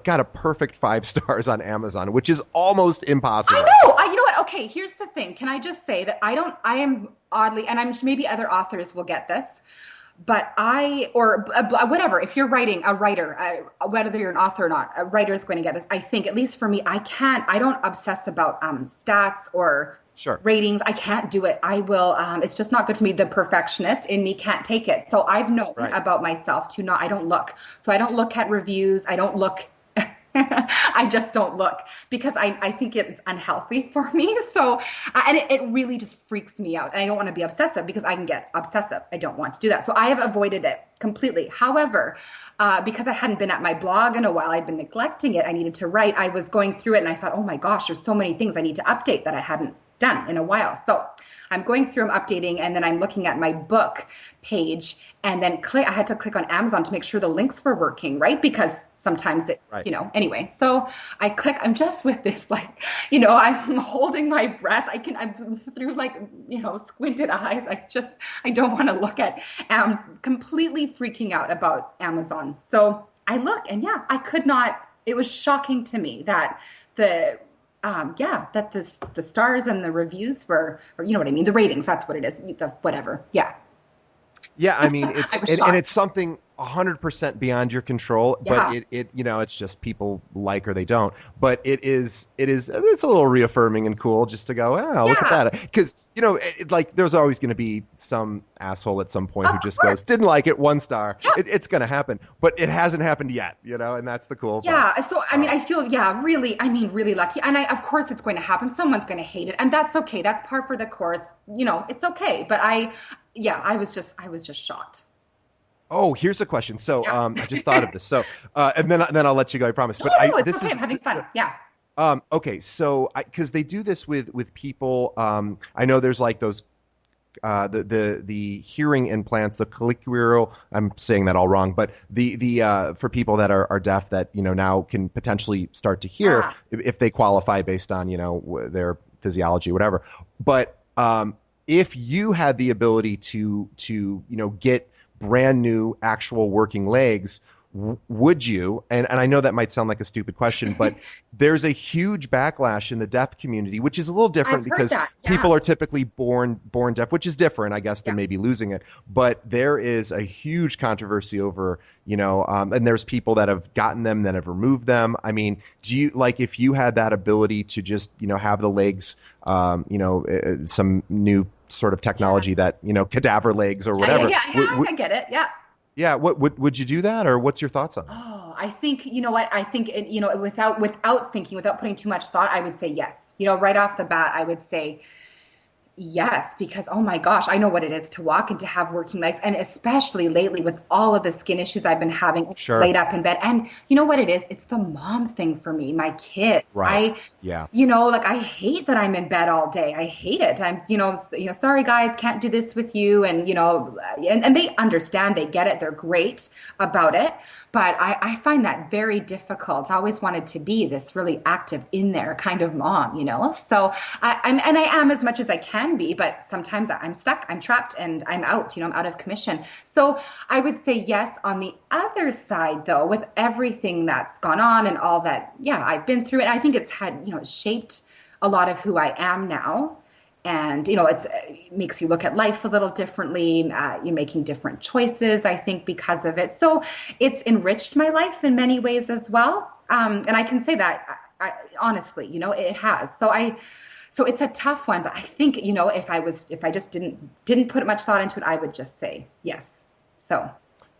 Speaker 1: Got a perfect 5 stars on Amazon, which is almost impossible.
Speaker 2: I know. You know what? Okay, here's the thing. Can I just say that I am oddly, and maybe other authors will get this, but whatever, if you're a writer, whether you're an author or not, a writer is going to get this. I think, at least for me, I don't obsess about stats or
Speaker 1: Sure.
Speaker 2: ratings. I can't do it. I will, it's just not good for me. The perfectionist in me can't take it. So I've known
Speaker 1: Right.
Speaker 2: about myself I don't look. So I don't look at reviews. I don't look. I just don't look, because I think it's unhealthy for me. So, and it really just freaks me out. And I don't want to be obsessive, because I can get obsessive. I don't want to do that. So I have avoided it completely. However, because I hadn't been at my blog in a while, I'd been neglecting it. I needed to write. I was going through it and I thought, oh my gosh, there's so many things I need to update that I hadn't done in a while. So I'm going through, I'm updating, and then I'm looking at my book page, and then I had to click on Amazon to make sure the links were working, right? Because sometimes
Speaker 1: Right.
Speaker 2: anyway. So I click, I'm just with this, I'm holding my breath. I'm through squinted eyes. I don't want to look at, completely freaking out about Amazon. So I look, and yeah, I could not, it was shocking to me that that the stars and the reviews were, or you know what I mean, the ratings, that's what it is, the whatever. Yeah.
Speaker 1: Yeah, I mean,
Speaker 2: I was
Speaker 1: and
Speaker 2: shocked.
Speaker 1: it's something 100% beyond your control, but
Speaker 2: Yeah.
Speaker 1: it's just people like or they don't. But it's a little reaffirming and cool just to go, oh, look at
Speaker 2: Yeah.
Speaker 1: that. Because, like there's always going to be some asshole at some point
Speaker 2: Of
Speaker 1: who just
Speaker 2: course.
Speaker 1: goes, didn't like it, 1 star.
Speaker 2: Yeah.
Speaker 1: It's going to happen, but it hasn't happened yet, and that's the cool part.
Speaker 2: Yeah, so I mean, I feel, yeah, really, I mean, really lucky. And of course, it's going to happen. Someone's going to hate it, and that's okay. That's par for the course. It's okay. But yeah, I was just shocked.
Speaker 1: Oh, here's a question. So,
Speaker 2: Yeah.
Speaker 1: I just thought of this. So, and then I'll let you go, I promise.
Speaker 2: No,
Speaker 1: But
Speaker 2: no, it's
Speaker 1: this
Speaker 2: okay.
Speaker 1: is
Speaker 2: I'm having fun. Yeah.
Speaker 1: okay. So, because they do this with people, I know there's like those the hearing implants, the collicular. I'm saying that all wrong, but the for people that are deaf that now can potentially start to hear
Speaker 2: Yeah.
Speaker 1: if they qualify based on their physiology, whatever. But if you had the ability to get brand new actual working legs, would you? And I know that might sound like a stupid question, but there's a huge backlash in the deaf community, which is a little different
Speaker 2: I've heard
Speaker 1: because
Speaker 2: that. Yeah.
Speaker 1: people are typically born deaf, which is different, I guess, than
Speaker 2: Yeah.
Speaker 1: maybe losing it. But there is a huge controversy over, and there's people that have gotten them, that have removed them. I mean, do you like if you had that ability to just, have the legs, some new sort of
Speaker 2: Yeah.
Speaker 1: technology that, cadaver legs or
Speaker 2: Yeah. Yeah.
Speaker 1: whatever?
Speaker 2: Yeah. Yeah. I get it. Yeah.
Speaker 1: Yeah, what would you do that, or what's your thoughts on that?
Speaker 2: Oh, I think, you know what? I think without thinking, without putting too much thought, I would say yes. Right off the bat, I would say yes, because oh my gosh, I know what it is to walk and to have working legs. And especially lately with all of the skin issues I've been having
Speaker 1: Sure.
Speaker 2: laid up in bed. And you know what it is? It's the mom thing for me, my kid.
Speaker 1: Right. Yeah.
Speaker 2: Like I hate that I'm in bed all day. I hate it. I'm, sorry guys, can't do this with you. And, and they understand, they get it. They're great about it. But I find that very difficult. I always wanted to be this really active in there kind of mom, So I am as much as I can be, but sometimes I'm stuck, I'm trapped, and I'm out, I'm out of commission. So I would say yes. On the other side, though, with everything that's gone on and all that, yeah, I've been through it. I think it's had, it's shaped a lot of who I am now. And, it makes you look at life a little differently. You're making different choices, I think, because of it. So it's enriched my life in many ways as well. And I can say that honestly, it has. So it's a tough one, but I think, if I just didn't put much thought into it, I would just say yes. So,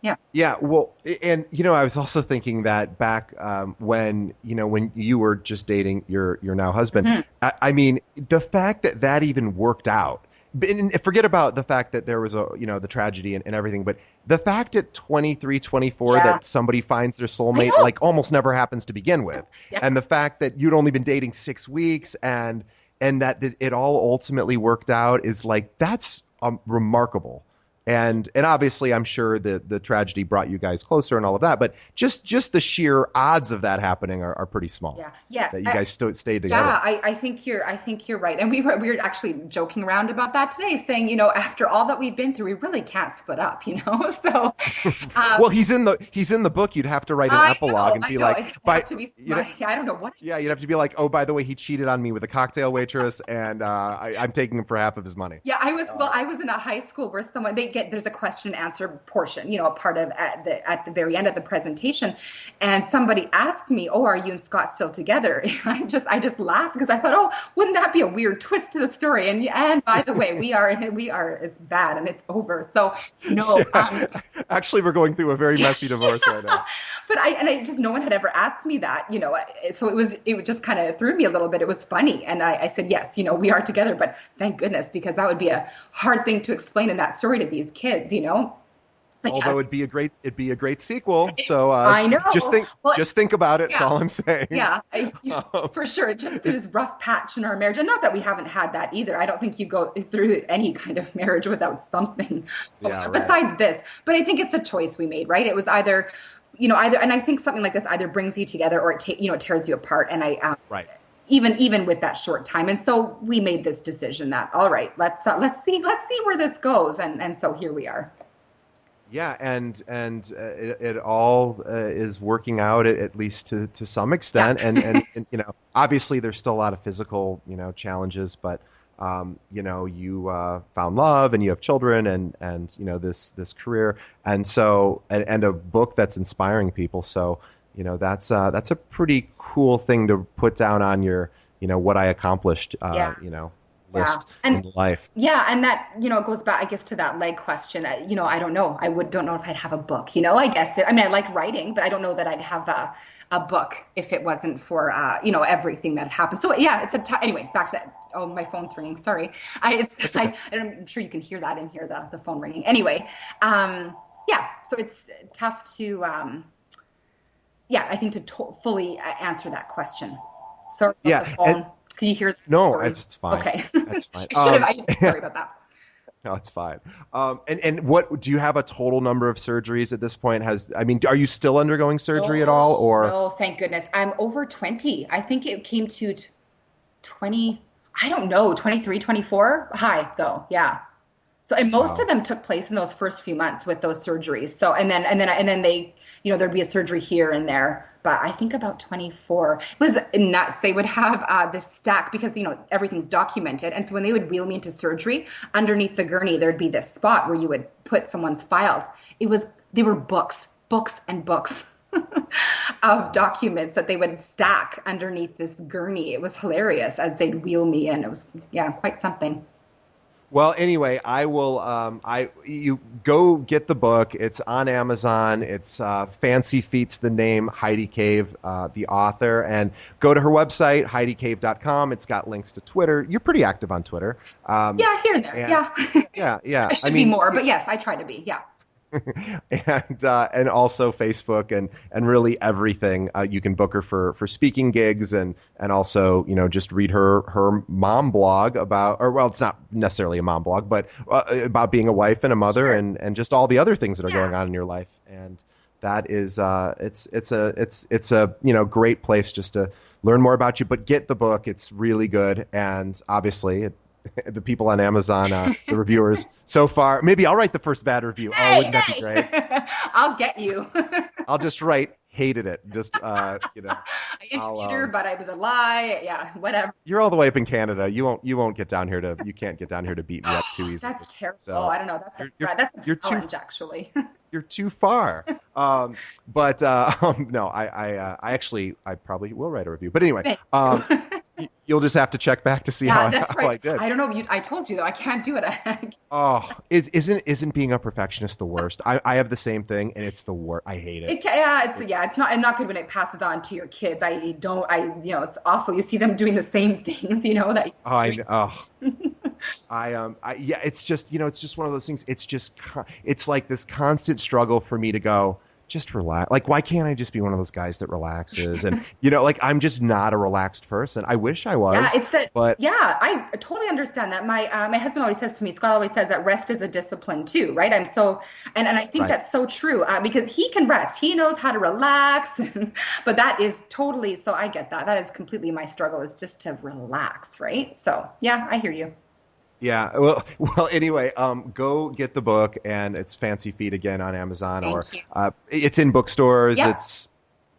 Speaker 2: yeah.
Speaker 1: Yeah, well, and I was also thinking that back when you were just dating your now husband.
Speaker 2: Mm-hmm.
Speaker 1: I mean, the fact that even worked out. And forget about the fact that there was the tragedy and everything, but the fact at 23, 24
Speaker 2: Yeah.
Speaker 1: that somebody finds their
Speaker 2: I
Speaker 1: soulmate
Speaker 2: know.
Speaker 1: like almost never happens to begin with,
Speaker 2: Yeah.
Speaker 1: and the fact that you'd only been dating 6 weeks and that it all ultimately worked out is like that's remarkable. And obviously, I'm sure that the tragedy brought you guys closer and all of that. But just the sheer odds of that happening are pretty small.
Speaker 2: Yeah. Yes.
Speaker 1: That you guys stayed together.
Speaker 2: Yeah, I think you're right. And we were actually joking around about that today, saying, after all that we've been through, we really can't split up, So
Speaker 1: Well, he's in the book. You'd have to write an epilogue and be like,
Speaker 2: it'd have to be, I don't know what.
Speaker 1: yeah, you'd have to be like, oh, by the way, he cheated on me with a cocktail waitress, and I'm taking him for half of his money.
Speaker 2: Yeah, I was in a high school where there's a question and answer portion, a part of at the very end of the presentation, and somebody asked me, "Oh, are you and Scott still together?" I just laughed because I thought, "Oh, wouldn't that be a weird twist to the story?" And by the way, we are. It's bad and it's over. So no.
Speaker 1: Yeah. Actually, we're going through a very messy divorce right now.
Speaker 2: But I just no one had ever asked me that, So it just kind of threw me a little bit. It was funny, and I said yes, we are together, but thank goodness, because that would be a hard thing to explain in that story to these kids, Like,
Speaker 1: Although it'd be a great sequel. So
Speaker 2: I know.
Speaker 1: Just think about it.
Speaker 2: Yeah.
Speaker 1: That's all I'm saying.
Speaker 2: Yeah, for sure. Just through this rough patch in our marriage, and not that we haven't had that either. I don't think you go through any kind of marriage without something besides this. But I think it's a choice we made, right? It was either, and I think something like this either brings you together or it tears you apart. And
Speaker 1: Right.
Speaker 2: Even with that short time, and so we made this decision that all right, let's see where this goes, and so here we are.
Speaker 1: Yeah, and it all is working out at least to some extent,
Speaker 2: Yeah.
Speaker 1: and obviously there's still a lot of physical challenges, but you found love and you have children and this career, and so and a book that's inspiring people. So that's a pretty cool thing to put down on your what I accomplished
Speaker 2: Yeah. Yeah.
Speaker 1: list
Speaker 2: And
Speaker 1: in life.
Speaker 2: yeah, and that, goes back, I guess, to that leg question. I don't know. Don't know if I'd have a book, I guess. I mean, I like writing, but I don't know that I'd have a book if it wasn't for, everything that happened. So yeah, anyway, back to that. Oh, my phone's ringing. Sorry.
Speaker 1: That's okay.
Speaker 2: I'm sure you can hear that in here, the phone ringing. Anyway, yeah, so it's tough to, yeah, I think to fully answer that question. Sorry about
Speaker 1: Yeah.
Speaker 2: the phone. Can you hear that?
Speaker 1: No,
Speaker 2: Sorry.
Speaker 1: it's fine.
Speaker 2: Okay.
Speaker 1: That's fine.
Speaker 2: I should have. Sorry about that.
Speaker 1: No, it's fine. And what do you have a total number of surgeries at this point? Are you still undergoing surgery at all, or?
Speaker 2: No, thank goodness. I'm over 20. I think it came to 20, I don't know, 23, 24. High though. Yeah. So, and most of
Speaker 1: Wow.
Speaker 2: them took place in those first few months with those surgeries. So, and then they, there'd be a surgery here and there. But I think about 24. It was nuts. They would have this stack because, everything's documented. And so when they would wheel me into surgery, underneath the gurney, there'd be this spot where you would put someone's files. They were books and books of documents that they would stack underneath this gurney. It was hilarious as they'd wheel me in. It was, yeah, quite something.
Speaker 1: Well, anyway, I will. You go get the book. It's on Amazon. It's Fancy Feet's the name, Heidi Cave, the author, and go to her website, HeidiCave.com. It's got links to Twitter. You're pretty active on Twitter.
Speaker 2: Yeah, here and there. Yeah.
Speaker 1: Yeah.
Speaker 2: I should be more, but yes, I try to be. Yeah.
Speaker 1: and also Facebook and really everything. You can book her for speaking gigs and also just read her mom blog about, or well, it's not necessarily a mom blog, but about being a wife and a mother.
Speaker 2: Sure.
Speaker 1: and just all the other things that are
Speaker 2: Yeah.
Speaker 1: going on in your life. And that is it's a great place just to learn more about you. But get the book; it's really good, and obviously the people on Amazon, the reviewers so far. Maybe I'll write the first bad review.
Speaker 2: Hey,
Speaker 1: Wouldn't that be great?
Speaker 2: I'll get you.
Speaker 1: I'll just write hated it. Just
Speaker 2: I interviewed her, but I was a lie. Yeah, whatever.
Speaker 1: You're all the way up in Canada. You can't get down here to beat me up too easily.
Speaker 2: That's terrible.
Speaker 1: So
Speaker 2: I don't know. That's a challenge, actually.
Speaker 1: you're too far. But no, I probably will write a review. But anyway, you'll just have to check back to see how I did.
Speaker 2: I don't know. I told you though, I can't do it.
Speaker 1: Oh, isn't being a perfectionist the worst? I have the same thing, and it's the worst. I hate it.
Speaker 2: It's not good when it passes on to your kids. It's awful. You see them doing the same things, that.
Speaker 1: Oh, I know. Yeah, it's just one of those things. It's like this constant struggle for me to go, just relax. Like, why can't I just be one of those guys that relaxes? And like I'm just not a relaxed person. I wish I was.
Speaker 2: Yeah, I totally understand that. My husband always says to me, Scott always says that rest is a discipline too, right? And I think that's so true because he can rest. He knows how to relax, but that is totally. So I get that. That is completely my struggle, is just to relax, right? So yeah, I hear you.
Speaker 1: Yeah. Well. Anyway, go get the book, and it's Fancy Feet again on Amazon, it's in bookstores.
Speaker 2: Yeah.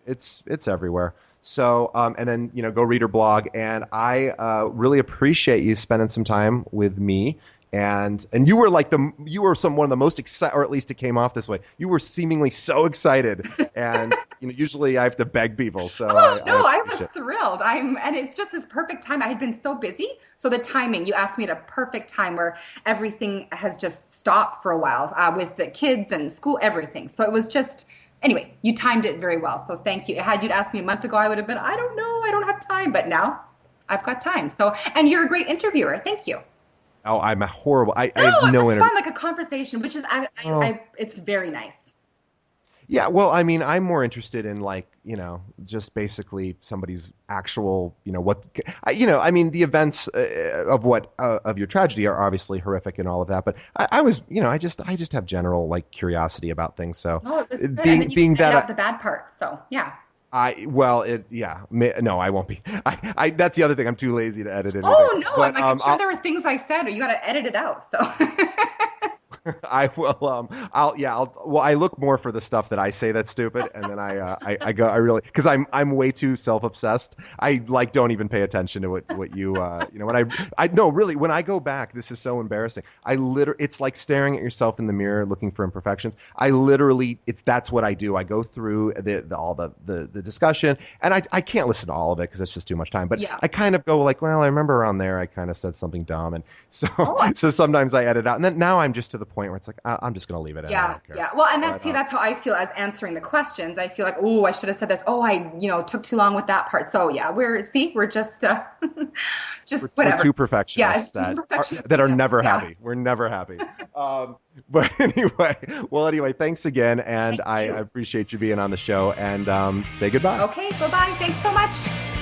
Speaker 1: It's everywhere. So, and then go read her blog, and I really appreciate you spending some time with me. And you were one of the most excited, or at least it came off this way. You were seemingly so excited, and usually I have to beg people. So
Speaker 2: I was thrilled. And it's just this perfect time. I had been so busy, so the timing. You asked me at a perfect time where everything has just stopped for a while with the kids and school, everything. So it was just. Anyway, you timed it very well. So thank you. Had you asked me a month ago, I would have been, I don't know, I don't have time. But now I've got time. So, and you're a great interviewer. Thank you.
Speaker 1: Oh, I'm a horrible. I have no
Speaker 2: it's fun, like a conversation, which is it's very nice.
Speaker 1: Yeah, well, I mean, I'm more interested in just basically somebody's actual, I mean, the events of your tragedy are obviously horrific and all of that, but I was, I just have general curiosity about things. So
Speaker 2: it was good.
Speaker 1: being that
Speaker 2: out the bad part. So yeah.
Speaker 1: No, I won't be. That's the other thing. I'm too lazy to edit it.
Speaker 2: Oh no, but, I'm sure there were things I said, or you got to edit it out. So.
Speaker 1: I will. Well, I look more for the stuff that I say that's stupid, and then I go. I really because I'm way too self obsessed. I like don't even pay attention to what you when I no really when I go back, this is so embarrassing. It's like staring at yourself in the mirror looking for imperfections. That's what I do. I go through all the discussion, and I can't listen to all of it because it's just too much time. But
Speaker 2: Yeah.
Speaker 1: I kind of go like, well, I remember around there I kind of said something dumb, and so so sometimes I edit out, and then now I'm just to the point where it's like I'm just going to leave it in. I
Speaker 2: Yeah,
Speaker 1: don't care.
Speaker 2: yeah. Well, and that's how I feel as answering the questions. I feel like, oh, I should have said this. Oh, I, took too long with that part. So yeah, we're just just
Speaker 1: We're
Speaker 2: whatever.
Speaker 1: two perfectionists that are never happy. We're never happy. But anyway, thanks again, and I appreciate you being on the show. And say goodbye.
Speaker 2: Okay, bye-bye. Thanks so much.